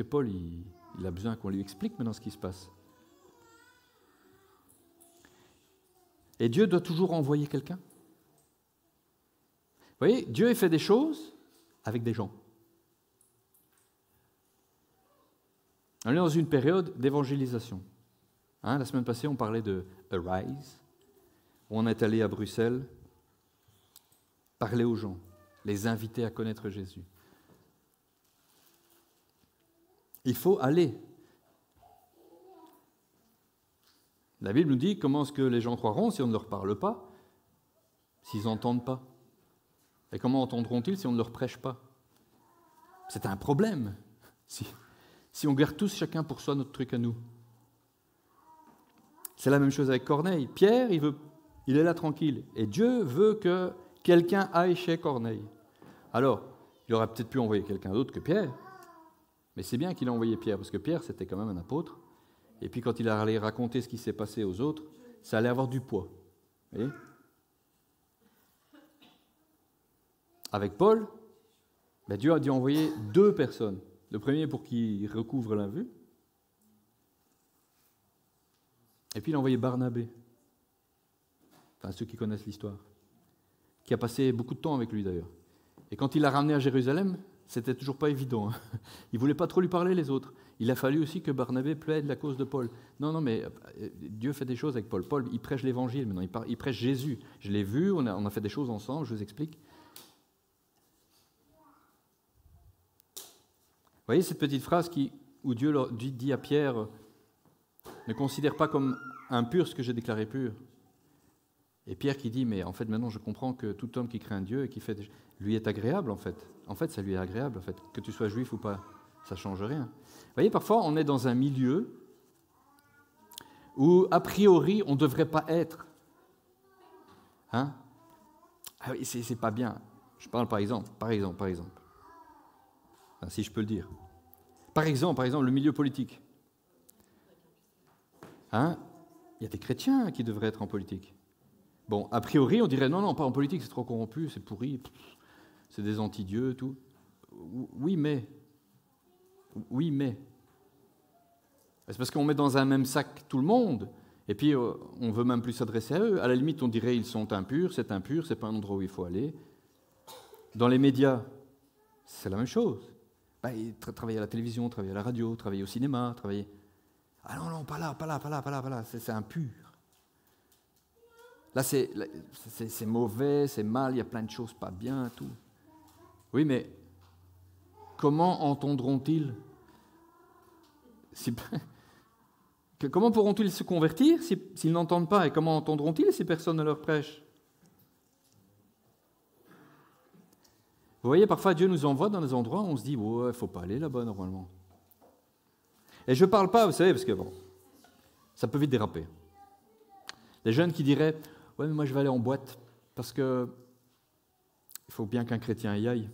Paul, il a besoin qu'on lui explique maintenant ce qui se passe. Et Dieu doit toujours envoyer quelqu'un. Vous voyez, Dieu fait des choses avec des gens. On est dans une période d'évangélisation. La semaine passée, on parlait de Arise. On est allé à Bruxelles parler aux gens, les inviter à connaître Jésus. Il faut aller. La Bible nous dit comment est-ce que les gens croiront si on ne leur parle pas, s'ils n'entendent pas. Et comment entendront-ils si on ne leur prêche pas? C'est un problème, si on garde tous chacun pour soi notre truc à nous. C'est la même chose avec Corneille. Pierre, il est là tranquille. Et Dieu veut que quelqu'un aille chez Corneille. Alors, il aurait peut-être pu envoyer quelqu'un d'autre que Pierre, mais c'est bien qu'il a envoyé Pierre, parce que Pierre, c'était quand même un apôtre. Et puis quand il allait raconter ce qui s'est passé aux autres, ça allait avoir du poids. Vous voyez ? Avec Paul, Dieu a dû envoyer 2 personnes. Le premier pour qu'il recouvre la vue, et puis il a envoyé Barnabé, enfin ceux qui connaissent l'histoire, qui a passé beaucoup de temps avec lui d'ailleurs. Et quand il l'a ramené à Jérusalem, c'était toujours pas évident. Il ne voulait pas trop lui parler les autres. Il a fallu aussi que Barnabé plaide la cause de Paul. Non, mais Dieu fait des choses avec Paul. Paul, il prêche l'évangile maintenant, il prêche Jésus. Je l'ai vu, on a fait des choses ensemble, je vous explique. Vous voyez cette petite phrase où Dieu dit à Pierre, ne considère pas comme impur ce que j'ai déclaré pur. Et Pierre qui dit, mais en fait maintenant je comprends que tout homme qui craint Dieu et qui fait, lui est agréable en fait. En fait ça lui est agréable en fait, que tu sois juif ou pas, ça ne change rien. Vous voyez, parfois on est dans un milieu où a priori on ne devrait pas être. Hein? Ah oui, c'est pas bien. Je parle par exemple. Enfin, si je peux le dire. Par exemple, le milieu politique. Hein? Il y a des chrétiens qui devraient être en politique. Bon, a priori, on dirait non, pas en politique, c'est trop corrompu, c'est pourri, c'est des anti-dieux, tout. Oui, mais. C'est parce qu'on met dans un même sac tout le monde, et puis on ne veut même plus s'adresser à eux. À la limite, on dirait ils sont impurs, c'est pas un endroit où il faut aller. Dans les médias, c'est la même chose. Travailler à la télévision, travailler à la radio, travailler au cinéma, travailler... Ah non, pas là, c'est impur. Là, c'est mauvais, c'est mal, il y a plein de choses pas bien, tout. Oui, mais comment entendront-ils comment pourront-ils se convertir s'ils n'entendent pas? Et comment entendront-ils si personne ne leur prêche? Vous voyez, parfois Dieu nous envoie dans des endroits où on se dit « Ouais, il ne faut pas aller là-bas normalement ». Et je ne parle pas, vous savez, parce que bon, ça peut vite déraper. Les jeunes qui diraient « Ouais, mais moi je vais aller en boîte parce que il faut bien qu'un chrétien y aille ».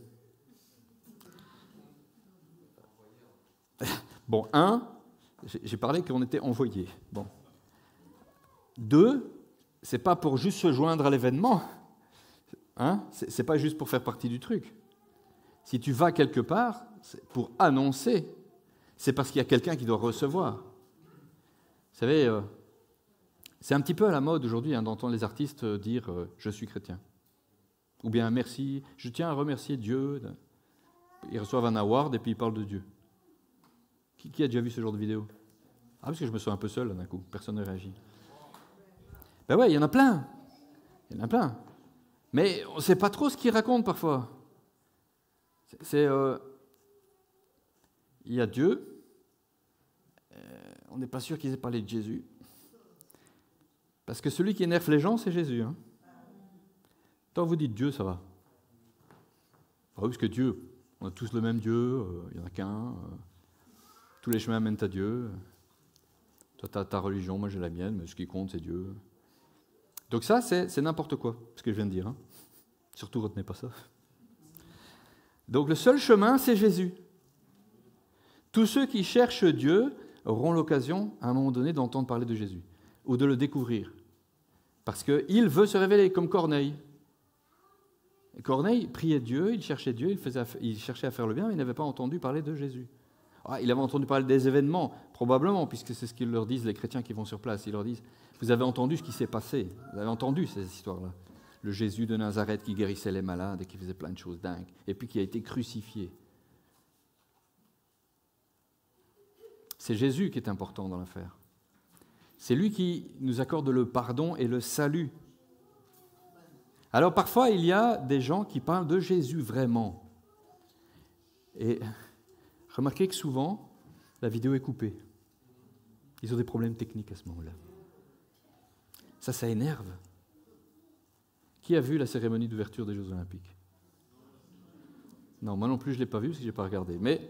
Bon, j'ai parlé qu'on était envoyés. Bon. 2, c'est pas pour juste se joindre à l'événement. Hein? C'est pas juste pour faire partie du truc. Si tu vas quelque part, c'est pour annoncer. C'est parce qu'il y a quelqu'un qui doit recevoir. Vous savez, c'est un petit peu à la mode aujourd'hui d'entendre les artistes dire « je suis chrétien ». Ou bien « merci, je tiens à remercier Dieu ». Ils reçoivent un award et puis ils parlent de Dieu. Qui a déjà vu ce genre de vidéo? Ah, parce que je me sens un peu seul là, d'un coup, personne ne réagit. Ben ouais, il y en a plein. Mais on ne sait pas trop ce qu'ils racontent parfois. Il y a Dieu, on n'est pas sûr qu'ils aient parlé de Jésus. Parce que celui qui énerve les gens, c'est Jésus. Hein. Tant que vous dites Dieu, ça va. Ah oui, parce que Dieu, on a tous le même Dieu, il n'y en a qu'un. Tous les chemins mènent à Dieu. Toi, tu as ta religion, moi j'ai la mienne, mais ce qui compte, c'est Dieu. Donc ça, c'est n'importe quoi, ce que je viens de dire. Hein. Surtout, retenez pas ça. Donc le seul chemin, c'est Jésus. Tous ceux qui cherchent Dieu auront l'occasion, à un moment donné, d'entendre parler de Jésus, ou de le découvrir. Parce qu'il veut se révéler, comme Corneille. Corneille priait Dieu, il cherchait Dieu, il cherchait à faire le bien, mais il n'avait pas entendu parler de Jésus. Ah, il avait entendu parler des événements, probablement, puisque c'est ce qu'ils leur disent, les chrétiens qui vont sur place. Ils leur disent, vous avez entendu ce qui s'est passé, vous avez entendu ces histoires-là. Le Jésus de Nazareth qui guérissait les malades et qui faisait plein de choses dingues, et puis qui a été crucifié. C'est Jésus qui est important dans l'affaire. C'est lui qui nous accorde le pardon et le salut. Alors parfois, il y a des gens qui parlent de Jésus vraiment. Et remarquez que souvent, la vidéo est coupée. Ils ont des problèmes techniques à ce moment-là. Ça énerve. Qui a vu la cérémonie d'ouverture des Jeux Olympiques? Non, moi non plus, je ne l'ai pas vu parce que je n'ai pas regardé. Mais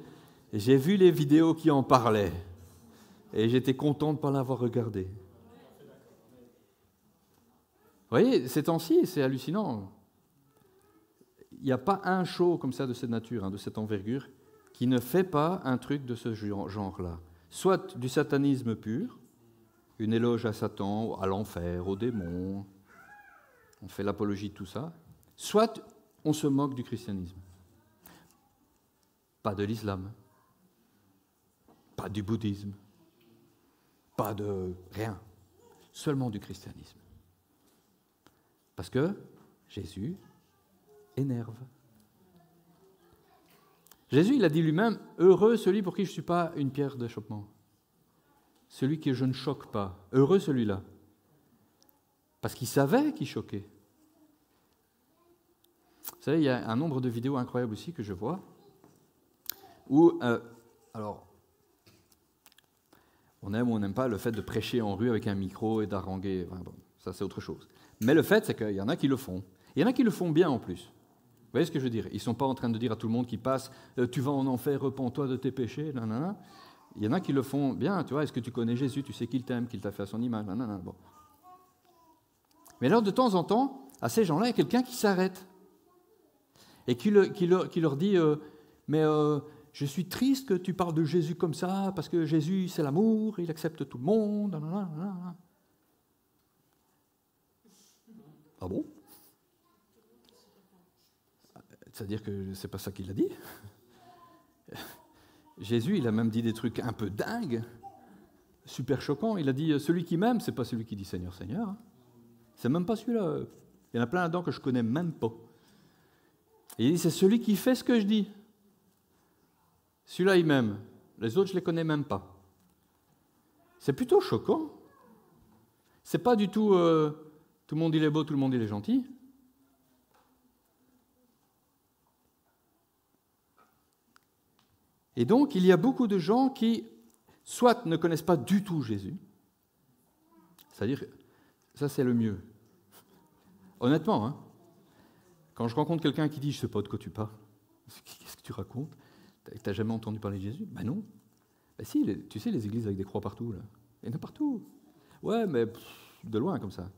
j'ai vu les vidéos qui en parlaient. Et j'étais content de ne pas l'avoir regardé. Vous voyez, ces temps-ci, c'est hallucinant. Il n'y a pas un show comme ça de cette nature, de cette envergure, qui ne fait pas un truc de ce genre-là. Soit du satanisme pur, une éloge à Satan, à l'enfer, aux démons, on fait l'apologie de tout ça, soit on se moque du christianisme. Pas de l'islam, pas du bouddhisme, pas de rien, seulement du christianisme. Parce que Jésus énerve. Jésus, il a dit lui-même, « Heureux celui pour qui je ne suis pas une pierre d'achoppement. » Celui que je ne choque pas. Heureux celui-là. Parce qu'il savait qu'il choquait. Vous savez, il y a un nombre de vidéos incroyables aussi que je vois, où, alors, on aime ou on n'aime pas le fait de prêcher en rue avec un micro et d'haranguer, enfin, bon, ça c'est autre chose. Mais le fait, c'est qu'il y en a qui le font. Il y en a qui le font bien en plus. Vous voyez ce que je veux dire? Ils ne sont pas en train de dire à tout le monde qui passe « Tu vas en enfer, repens-toi de tes péchés. » Nanana. Il y en a qui le font bien, tu vois. Est-ce que tu connais Jésus? Tu sais qu'il t'aime, qu'il t'a fait à son image. Nanana. Bon. Mais alors, de temps en temps, à ces gens-là, il y a quelqu'un qui s'arrête et qui leur dit Mais je suis triste que tu parles de Jésus comme ça, parce que Jésus, c'est l'amour, il accepte tout le monde. Nanana. Ah bon? C'est-à-dire que c'est pas ça qu'il a dit. Jésus, il a même dit des trucs un peu dingues, super choquants. Il a dit, celui qui m'aime, c'est pas celui qui dit Seigneur, Seigneur. C'est même pas celui-là. Il y en a plein là-dedans que je connais même pas. Et il dit, c'est celui qui fait ce que je dis. Celui-là, il m'aime. Les autres, je les connais même pas. C'est plutôt choquant. C'est pas du tout, tout le monde il est beau, tout le monde il est gentil. Et donc, il y a beaucoup de gens qui, soit ne connaissent pas du tout Jésus, c'est-à-dire, ça c'est le mieux. Honnêtement, hein, quand je rencontre quelqu'un qui dit « je ne sais pas de quoi tu parles », qu'est-ce que tu racontes? Tu n'as jamais entendu parler de Jésus? Ben non. Ben si, tu sais, les églises avec des croix partout, là. Il y en a partout. Ouais, mais de loin, comme ça.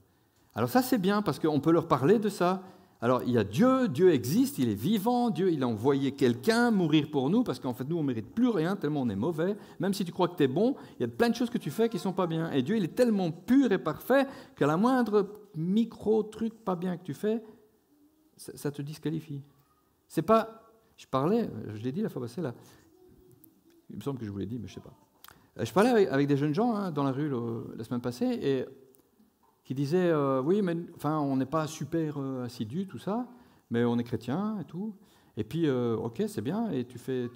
Alors ça, c'est bien, parce qu'on peut leur parler de ça. Alors, il y a Dieu, Dieu existe, il est vivant, Dieu, il a envoyé quelqu'un mourir pour nous, parce qu'en fait, nous, on ne mérite plus rien, tellement on est mauvais. Même si tu crois que tu es bon, il y a plein de choses que tu fais qui ne sont pas bien. Et Dieu, il est tellement pur et parfait qu'à la moindre micro-truc pas bien que tu fais, ça te disqualifie. C'est pas... Je parlais, je l'ai dit la fois passée, là. Il me semble que je vous l'ai dit, mais je ne sais pas. Je parlais avec des jeunes gens dans la rue la semaine passée, et qui disaient oui, mais enfin, on n'est pas super assidus, tout ça, mais on est chrétien et tout. Et puis, ok, c'est bien, et tu fais,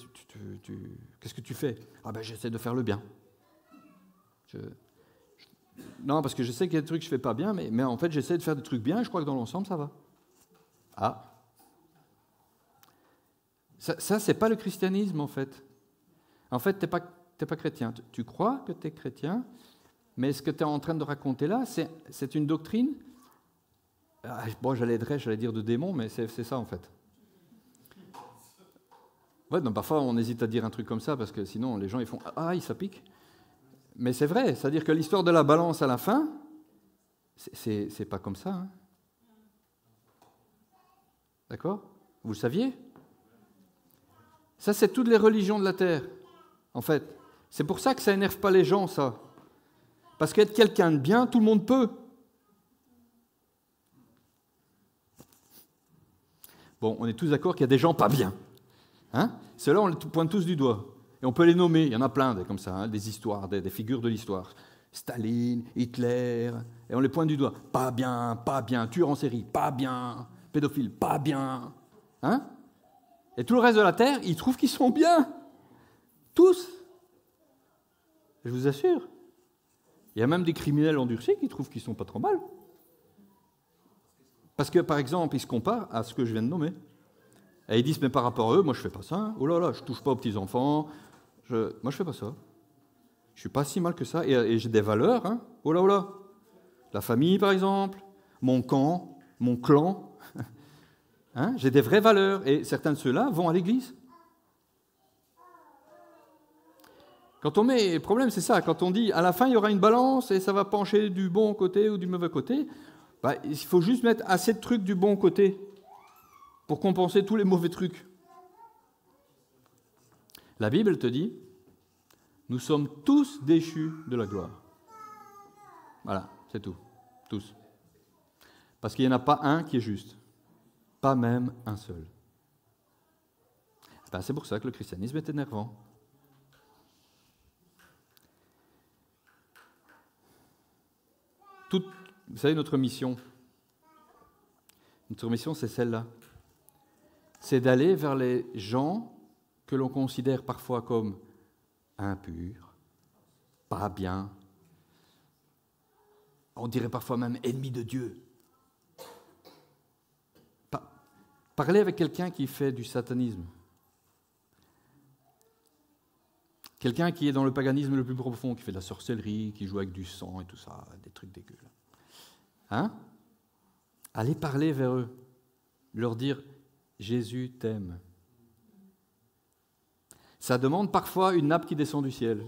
qu'est-ce que tu fais? Ah ben, j'essaie de faire le bien. Non, parce que je sais qu'il y a des trucs que je ne fais pas bien, mais en fait, j'essaie de faire des trucs bien, et je crois que dans l'ensemble, ça va. Ah. Ça c'est pas le christianisme, en fait. En fait, tu n'es pas chrétien. Tu crois que tu es chrétien, mais ce que tu es en train de raconter là, c'est une doctrine, bon, j'allais dire de démon, mais c'est ça en fait. Ouais, donc parfois on hésite à dire un truc comme ça, parce que sinon les gens ils font « Ah, ça pique ». Mais c'est vrai, c'est-à-dire que l'histoire de la balance à la fin, c'est pas comme ça. Hein. D'accord? Vous le saviez? Ça, c'est toutes les religions de la terre, en fait. C'est pour ça que ça énerve pas les gens, ça. Parce qu'être quelqu'un de bien, tout le monde peut. Bon, on est tous d'accord qu'il y a des gens pas bien. Hein? Ceux-là, on les pointe tous du doigt. Et on peut les nommer, il y en a plein comme ça, hein, des histoires, des figures de l'histoire. Staline, Hitler, et on les pointe du doigt. Pas bien, tueur en série, pas bien, pédophile, pas bien. Hein? Et tout le reste de la terre, ils trouvent qu'ils sont bien. Tous. Je vous assure. Il y a même des criminels endurcis qui trouvent qu'ils ne sont pas trop mal. Parce que, par exemple, ils se comparent à ce que je viens de nommer. Et ils disent, mais par rapport à eux, moi je ne fais pas ça. Hein. Oh là là, je ne touche pas aux petits-enfants. Moi je ne fais pas ça. Je ne suis pas si mal que ça. Et j'ai des valeurs. Hein. Oh là. La famille, par exemple, mon camp, mon clan. Hein, j'ai des vraies valeurs et certains de ceux-là vont à l'église. Quand on met, le problème c'est ça, quand on dit à la fin il y aura une balance et ça va pencher du bon côté ou du mauvais côté, il faut juste mettre assez de trucs du bon côté pour compenser tous les mauvais trucs. La Bible te dit, nous sommes tous déchus de la gloire. Voilà, c'est tout, tous. Parce qu'il n'y en a pas un qui est juste, pas même un seul. C'est pour ça que le christianisme est énervant. Vous savez, notre mission, c'est celle-là. C'est d'aller vers les gens que l'on considère parfois comme impurs, pas bien. On dirait parfois même ennemis de Dieu. Parler avec quelqu'un qui fait du satanisme. Quelqu'un qui est dans le paganisme le plus profond, qui fait de la sorcellerie, qui joue avec du sang et tout ça, des trucs dégueux. Hein? Allez parler vers eux, leur dire « Jésus t'aime ». Ça demande parfois une nappe qui descend du ciel.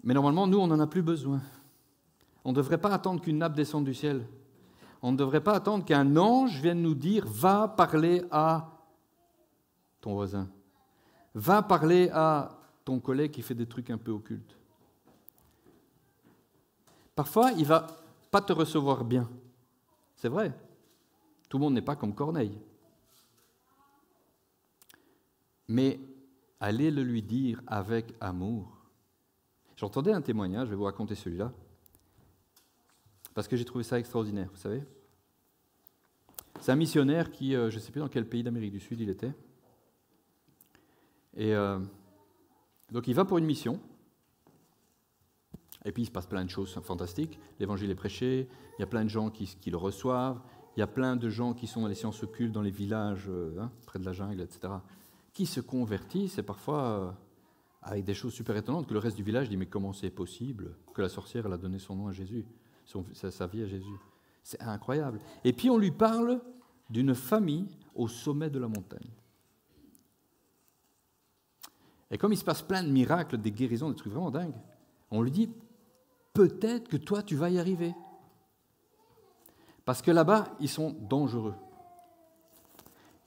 Mais normalement, nous, on n'en a plus besoin. On ne devrait pas attendre qu'une nappe descende du ciel. On ne devrait pas attendre qu'un ange vienne nous dire « Va parler à ton voisin ». Va parler à ton collègue qui fait des trucs un peu occultes. Parfois, il ne va pas te recevoir bien. C'est vrai. Tout le monde n'est pas comme Corneille. Mais allez le lui dire avec amour. J'entendais un témoignage, je vais vous raconter celui-là, parce que j'ai trouvé ça extraordinaire, vous savez. C'est un missionnaire qui, je ne sais plus dans quel pays d'Amérique du Sud il était, et donc il va pour une mission, et puis il se passe plein de choses fantastiques. L'évangile est prêché, il y a plein de gens qui le reçoivent, il y a plein de gens qui sont dans les sciences occultes, dans les villages, près de la jungle, etc., qui se convertissent, et parfois avec des choses super étonnantes, que le reste du village dit « Mais comment c'est possible que la sorcière elle a donné son nom à Jésus, sa vie à Jésus ?» C'est incroyable. Et puis on lui parle d'une famille au sommet de la montagne. Et comme il se passe plein de miracles, des guérisons, des trucs vraiment dingues, on lui dit « Peut-être que toi, tu vas y arriver. » Parce que là-bas, ils sont dangereux.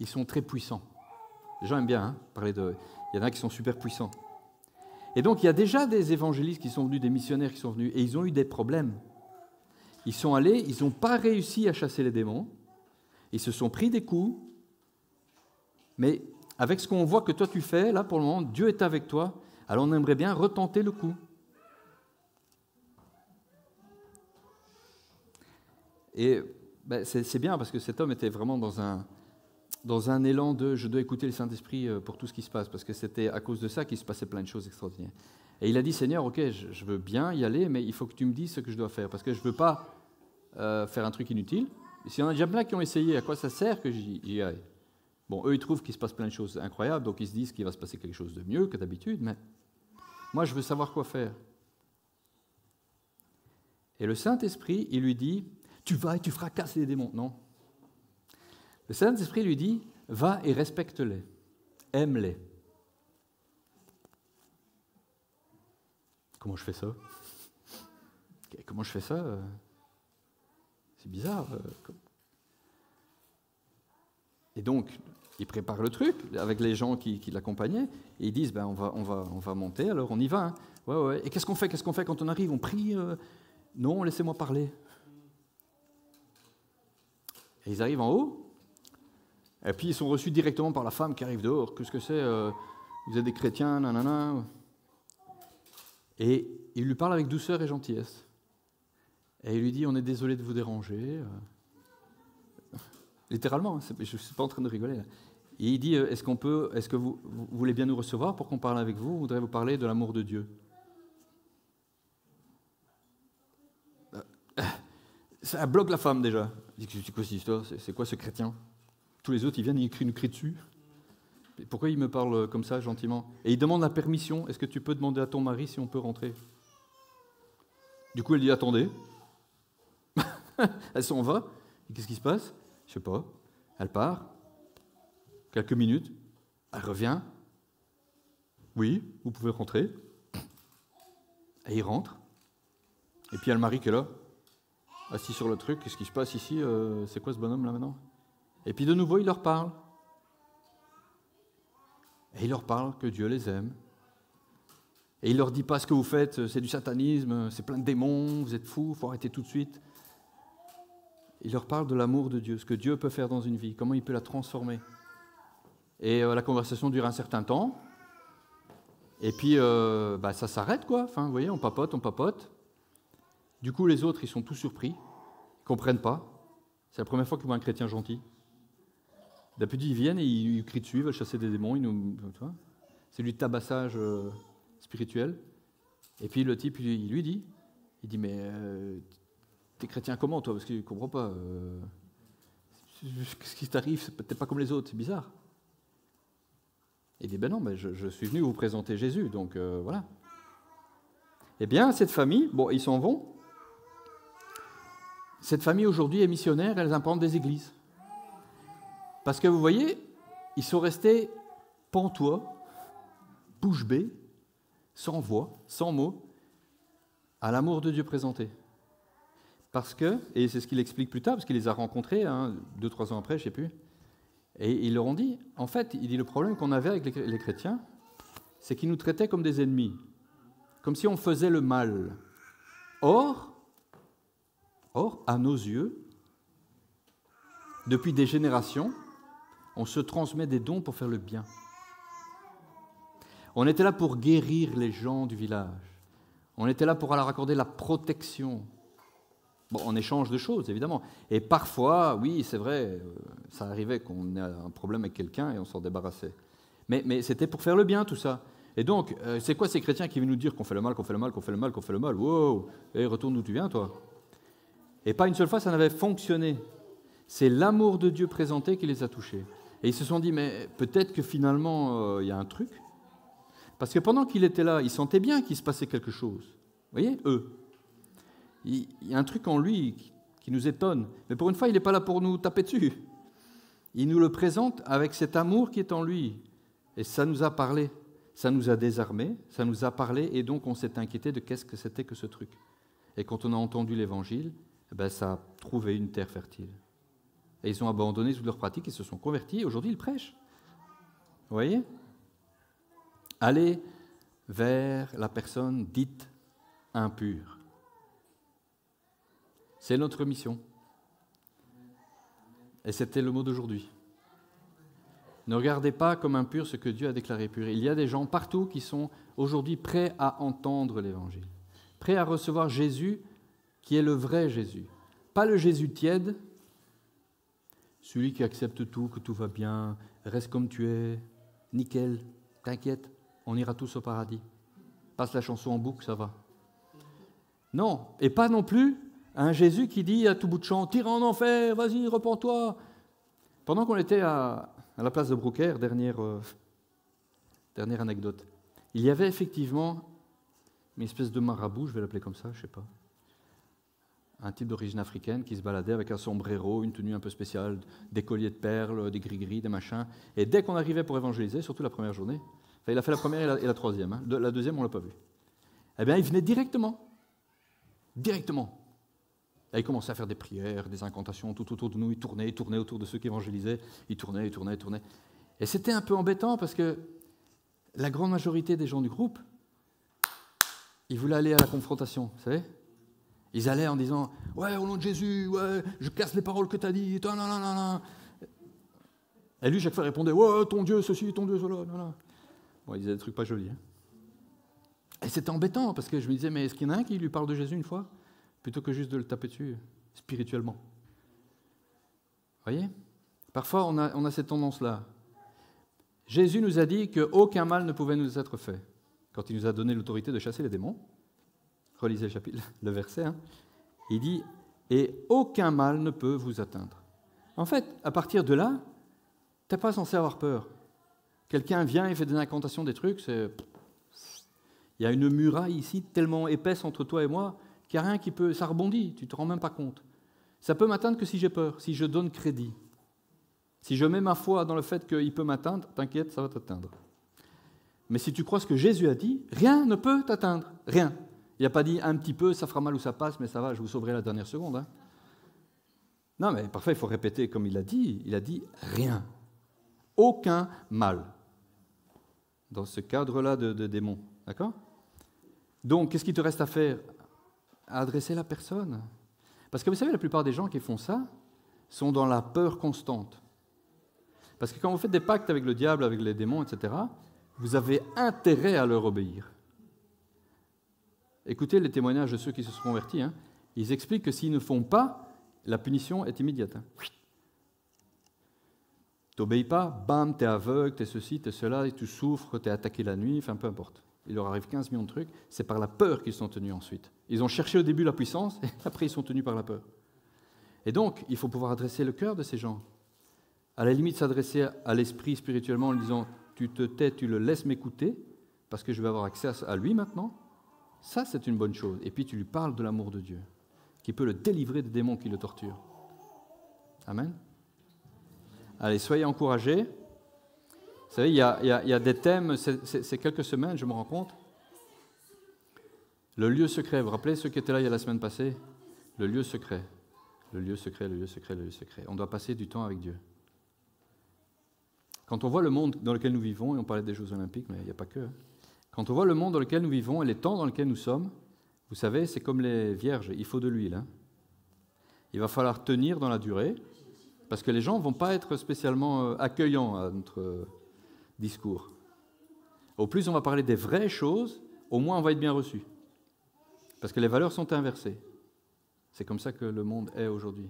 Ils sont très puissants. Les gens aiment bien parler de... Il y en a qui sont super puissants. Et donc, il y a déjà des évangélistes qui sont venus, des missionnaires qui sont venus, et ils ont eu des problèmes. Ils sont allés, ils n'ont pas réussi à chasser les démons, ils se sont pris des coups, mais avec ce qu'on voit que toi tu fais, là pour le moment, Dieu est avec toi, alors on aimerait bien retenter le coup. Et c'est bien parce que cet homme était vraiment dans un élan de « je dois écouter le Saint-Esprit pour tout ce qui se passe », parce que c'était à cause de ça qu'il se passait plein de choses extraordinaires. Et il a dit « Seigneur, ok, je veux bien y aller, mais il faut que tu me dises ce que je dois faire, parce que je ne veux pas faire un truc inutile. S'il y en a déjà plein qui ont essayé, à quoi ça sert que j'y aille ?» Bon, eux, ils trouvent qu'il se passe plein de choses incroyables, donc ils se disent qu'il va se passer quelque chose de mieux que d'habitude, mais moi, je veux savoir quoi faire. Et le Saint-Esprit, il lui dit « Tu vas et tu fracasses les démons. » Non. Le Saint-Esprit lui dit « Va et respecte-les, aime-les. » Comment je fais ça? Comment je fais ça? C'est bizarre. Et donc, il prépare le truc avec les gens qui l'accompagnaient, et ils disent on va monter, alors on y va. Hein. Ouais. Et qu'est-ce qu'on fait quand on arrive? On prie? Non, laissez-moi parler. Et ils arrivent en haut, et puis ils sont reçus directement par la femme qui arrive dehors. Qu'est-ce que c'est? Vous êtes des chrétiens, nanana. Et il lui parle avec douceur et gentillesse. Et il lui dit, on est désolé de vous déranger. Littéralement, hein, je ne suis pas en train de rigoler. Là. Et il dit, est-ce que vous voulez bien nous recevoir pour qu'on parle avec vous? On voudrait vous parler de l'amour de Dieu. Ça bloque la femme déjà. Il dit, c'est quoi cette histoire? C'est quoi ce chrétien? Tous les autres, ils viennent, ils nous crient dessus. Pourquoi il me parle comme ça, gentiment? Et il demande la permission. Est-ce que tu peux demander à ton mari si on peut rentrer? Du coup, elle dit, attendez. Elle s'en va. Et qu'est-ce qui se passe? Je ne sais pas. Elle part. Quelques minutes. Elle revient. Oui, vous pouvez rentrer. Et il rentre. Et puis il y a le mari qui est là, assis sur le truc. Qu'est-ce qui se passe ici? C'est quoi ce bonhomme là maintenant? Et puis de nouveau, il leur parle. Et il leur parle que Dieu les aime. Et il leur dit pas ce que vous faites, c'est du satanisme, c'est plein de démons, vous êtes fous, il faut arrêter tout de suite. Il leur parle de l'amour de Dieu, ce que Dieu peut faire dans une vie, comment il peut la transformer. Et la conversation dure un certain temps. Et puis, ça s'arrête, quoi. Enfin, vous voyez, on papote, on papote. Du coup, les autres, ils sont tous surpris. Ils ne comprennent pas. C'est la première fois qu'ils voient un chrétien gentil. D'habitude, ils viennent et ils crient dessus, ils veulent chasser des démons. Tu vois, c'est du tabassage spirituel. Et puis, le type, il lui dit, mais t'es chrétien comment, toi? Parce qu'il ne comprend pas. Qu'est-ce qui t'arrive? T'es pas comme les autres, c'est bizarre. Il dit, ben non, je suis venu vous présenter Jésus, donc voilà. Eh bien, cette famille, bon, ils s'en vont. Cette famille, aujourd'hui, est missionnaire, elle implantent des églises. Parce que, vous voyez, ils sont restés pantois, bouche bée, sans voix, sans mots, à l'amour de Dieu présenté. Parce que, et c'est ce qu'il explique plus tard, parce qu'il les a rencontrés, 2-3 ans après, je ne sais plus, et ils leur ont dit, en fait, il dit, le problème qu'on avait avec les chrétiens, c'est qu'ils nous traitaient comme des ennemis, comme si on faisait le mal. Or, à nos yeux, depuis des générations, on se transmet des dons pour faire le bien. On était là pour guérir les gens du village. On était là pour leur accorder la protection. Bon, en échange de choses, évidemment. Et parfois, oui, c'est vrai, ça arrivait qu'on ait un problème avec quelqu'un et on s'en débarrassait. Mais c'était pour faire le bien, tout ça. Et donc, c'est quoi ces chrétiens qui viennent nous dire qu'on fait le mal, qu'on fait le mal, qu'on fait le mal, qu'on fait le mal? Wow! Et retourne d'où tu viens, toi. Et pas une seule fois, ça n'avait fonctionné. C'est l'amour de Dieu présenté qui les a touchés. Et ils se sont dit, mais peut-être que finalement, il y a un truc. Parce que pendant qu'il était là, ils sentaient bien qu'il se passait quelque chose. Vous voyez, eux. Il y a un truc en lui qui nous étonne. Mais pour une fois, il n'est pas là pour nous taper dessus. Il nous le présente avec cet amour qui est en lui. Et ça nous a parlé. Ça nous a désarmés, ça nous a parlé, et donc on s'est inquiété de qu'est-ce que c'était que ce truc. Et quand on a entendu l'Évangile, ça a trouvé une terre fertile. Et ils ont abandonné toutes leurs pratiques, ils se sont convertis, et aujourd'hui ils prêchent. Vous voyez? Aller vers la personne dite impure. C'est notre mission. Et c'était le mot d'aujourd'hui. Ne regardez pas comme impur ce que Dieu a déclaré pur. Il y a des gens partout qui sont aujourd'hui prêts à entendre l'Évangile, prêts à recevoir Jésus qui est le vrai Jésus. Pas le Jésus tiède, celui qui accepte tout, que tout va bien, reste comme tu es, nickel, t'inquiète, on ira tous au paradis. Passe la chanson en boucle, ça va. Non, et pas non plus un Jésus qui dit à tout bout de champ, tire en enfer, vas-y, repens-toi. Pendant qu'on était à la place de Brouckère, dernière anecdote, il y avait effectivement une espèce de marabout, je vais l'appeler comme ça, je ne sais pas, un type d'origine africaine qui se baladait avec un sombrero, une tenue un peu spéciale, des colliers de perles, des gris-gris, des machins. Et dès qu'on arrivait pour évangéliser, surtout la première journée, enfin, il a fait la première et la troisième, la deuxième on ne l'a pas vu, eh bien il venait directement. Et il commençait à faire des prières, des incantations tout autour de nous. Il tournait autour de ceux qui évangélisaient. Il tournait. Et c'était un peu embêtant parce que la grande majorité des gens du groupe, ils voulaient aller à la confrontation, vous savez. Ils allaient en disant « Ouais, au nom de Jésus, ouais, je casse les paroles que tu as dites. » Et lui, chaque fois, répondait « Ouais, ton Dieu ceci, ton Dieu cela. » Bon, il disait des trucs pas jolis. Et c'était embêtant parce que je me disais « Mais est-ce qu'il y en a un qui lui parle de Jésus une fois ?» plutôt que juste de le taper dessus spirituellement. Vous voyez? Parfois, on a cette tendance-là. Jésus nous a dit qu'aucun mal ne pouvait nous être fait. Quand il nous a donné l'autorité de chasser les démons, relisez le verset, il dit « Et aucun mal ne peut vous atteindre ». En fait, à partir de là, tu n'es pas censé avoir peur. Quelqu'un vient et fait des incantations, des trucs, il y a une muraille ici tellement épaisse entre toi et moi qu'il n'y a rien qui peut... Ça rebondit, tu ne te rends même pas compte. Ça peut m'atteindre que si j'ai peur, si je donne crédit. Si je mets ma foi dans le fait qu'il peut m'atteindre, t'inquiète, ça va t'atteindre. Mais si tu crois ce que Jésus a dit, rien ne peut t'atteindre, rien. Il n'a pas dit un petit peu, ça fera mal ou ça passe, mais ça va, je vous sauverai la dernière seconde. Hein. Non, mais parfois il faut répéter comme il a dit rien. Aucun mal. Dans ce cadre-là de démons, d'accord ? Donc, qu'est-ce qu'il te reste à faire ? À adresser la personne. Parce que vous savez, la plupart des gens qui font ça sont dans la peur constante. Parce que quand vous faites des pactes avec le diable, avec les démons, etc., vous avez intérêt à leur obéir. Écoutez les témoignages de ceux qui se sont convertis. Hein. Ils expliquent que s'ils ne font pas, la punition est immédiate. Hein. Tu n'obéis pas, bam, tu es aveugle, tu es ceci, tu es cela, et tu souffres, tu es attaqué la nuit, enfin peu importe. Il leur arrive 15 millions de trucs, c'est par la peur qu'ils sont tenus ensuite. Ils ont cherché au début la puissance, et après ils sont tenus par la peur. Et donc, il faut pouvoir adresser le cœur de ces gens. À la limite, s'adresser à l'esprit spirituellement en lui disant « tu te tais, tu le laisses m'écouter, parce que je vais avoir accès à lui maintenant », ça c'est une bonne chose. Et puis tu lui parles de l'amour de Dieu, qui peut le délivrer des démons qui le torturent. Amen. Allez, soyez encouragés. Vous savez, il y a des thèmes, c'est quelques semaines, je me rends compte. Le lieu secret, vous vous rappelez ceux qui étaient là il y a la semaine passée ? Le lieu secret. Le lieu secret, le lieu secret, le lieu secret. On doit passer du temps avec Dieu. Quand on voit le monde dans lequel nous vivons, et on parlait des Jeux Olympiques, mais il n'y a pas que. Hein. Quand on voit le monde dans lequel nous vivons et les temps dans lesquels nous sommes, vous savez, c'est comme les vierges, il faut de l'huile. Hein. Il va falloir tenir dans la durée, parce que les gens ne vont pas être spécialement accueillants à notre discours. Au plus on va parler des vraies choses, au moins on va être bien reçu. Parce que les valeurs sont inversées. C'est comme ça que le monde est aujourd'hui.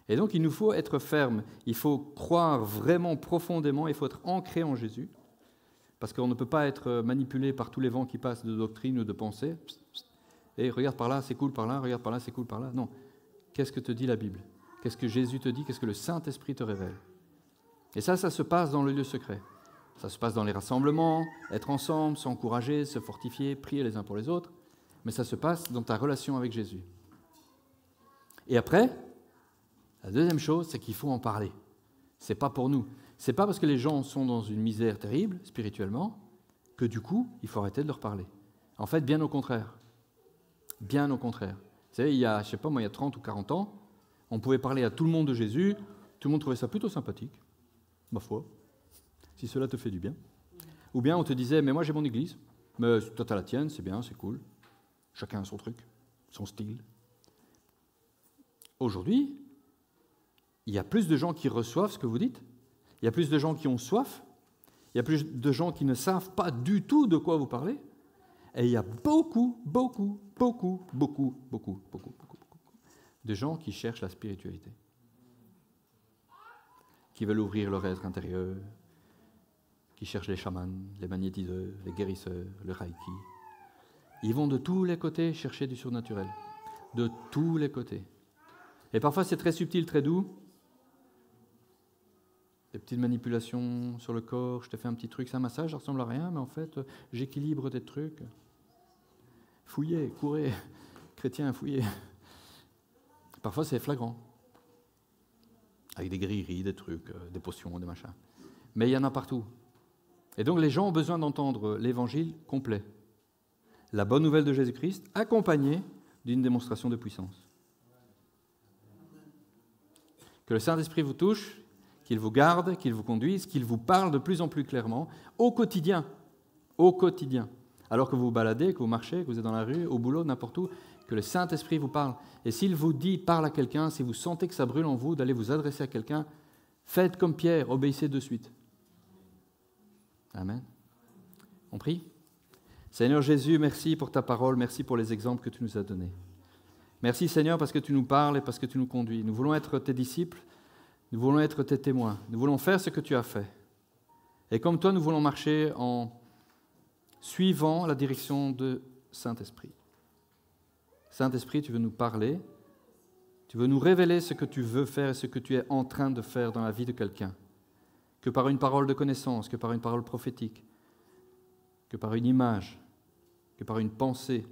Et donc il nous faut être ferme, il faut croire vraiment profondément, il faut être ancré en Jésus, parce qu'on ne peut pas être manipulé par tous les vents qui passent de doctrine ou de pensée. Et regarde par là, c'est cool par là, regarde par là, c'est cool par là. Non. Qu'est-ce que te dit la Bible ? Qu'est-ce que Jésus te dit ? Qu'est-ce que le Saint-Esprit te révèle ? Et ça se passe dans le lieu secret. Ça se passe dans les rassemblements, être ensemble, s'encourager, se fortifier, prier les uns pour les autres. Mais ça se passe dans ta relation avec Jésus. Et après, la deuxième chose, c'est qu'il faut en parler. Ce n'est pas pour nous. Ce n'est pas parce que les gens sont dans une misère terrible, spirituellement, que du coup, il faut arrêter de leur parler. En fait, bien au contraire. Bien au contraire. Vous savez, il y a 30 ou 40 ans, on pouvait parler à tout le monde de Jésus, tout le monde trouvait ça plutôt sympathique, ma foi, si cela te fait du bien. Ou bien on te disait, mais moi j'ai mon église, mais toi t'as la tienne, c'est bien, c'est cool. Chacun a son truc, son style. Aujourd'hui, il y a plus de gens qui reçoivent ce que vous dites, il y a plus de gens qui ont soif, il y a plus de gens qui ne savent pas du tout de quoi vous parlez, et il y a beaucoup de gens qui cherchent la spiritualité, qui veulent ouvrir leur être intérieur, qui cherchent les chamans, les magnétiseurs, les guérisseurs, le reiki. Ils vont de tous les côtés chercher du surnaturel, de tous les côtés. Et parfois c'est très subtil, très doux, des petites manipulations sur le corps, je te fais un petit truc, c'est un massage, ça ressemble à rien, mais en fait j'équilibre des trucs. Fouillez, courez, chrétiens, fouillez. Parfois c'est flagrant, avec des grilleries, des trucs, des potions, des machins. Mais il y en a partout. Et donc les gens ont besoin d'entendre l'évangile complet. La bonne nouvelle de Jésus-Christ, accompagnée d'une démonstration de puissance. Que le Saint-Esprit vous touche, qu'il vous garde, qu'il vous conduise, qu'il vous parle de plus en plus clairement, au quotidien, alors que vous vous baladez, que vous marchez, que vous êtes dans la rue, au boulot, n'importe où, que le Saint-Esprit vous parle. Et s'il vous dit, parle à quelqu'un, si vous sentez que ça brûle en vous, d'aller vous adresser à quelqu'un, faites comme Pierre, obéissez de suite. Amen. On prie ? Seigneur Jésus, merci pour ta parole, merci pour les exemples que tu nous as donnés. Merci Seigneur parce que tu nous parles et parce que tu nous conduis. Nous voulons être tes disciples, nous voulons être tes témoins, nous voulons faire ce que tu as fait. Et comme toi, nous voulons marcher en suivant la direction de Saint-Esprit. Saint-Esprit, tu veux nous parler, tu veux nous révéler ce que tu veux faire et ce que tu es en train de faire dans la vie de quelqu'un. Que par une parole de connaissance, que par une parole prophétique, que par une image, que par une pensée,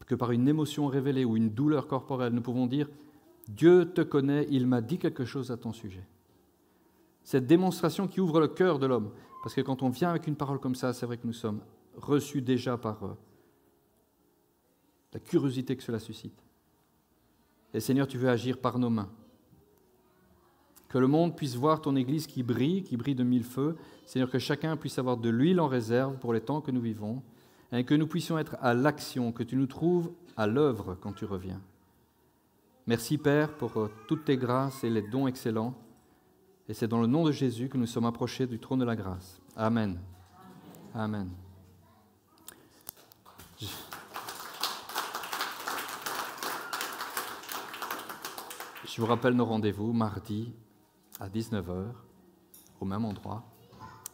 que par une émotion révélée ou une douleur corporelle, nous pouvons dire « Dieu te connaît, il m'a dit quelque chose à ton sujet ». Cette démonstration qui ouvre le cœur de l'homme. Parce que quand on vient avec une parole comme ça, c'est vrai que nous sommes reçus déjà par la curiosité que cela suscite. Et Seigneur, tu veux agir par nos mains. Que le monde puisse voir ton Église qui brille de mille feux. Seigneur, que chacun puisse avoir de l'huile en réserve pour les temps que nous vivons. Et que nous puissions être à l'action, que tu nous trouves à l'œuvre quand tu reviens. Merci Père pour toutes tes grâces et les dons excellents. Et c'est dans le nom de Jésus que nous sommes approchés du trône de la grâce. Amen. Amen. Je vous rappelle nos rendez-vous mardi à 19h au même endroit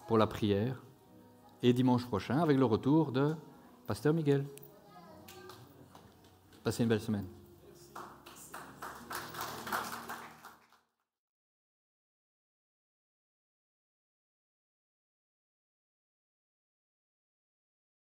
pour la prière et dimanche prochain avec le retour de Pasteur Miguel. Passez une belle semaine.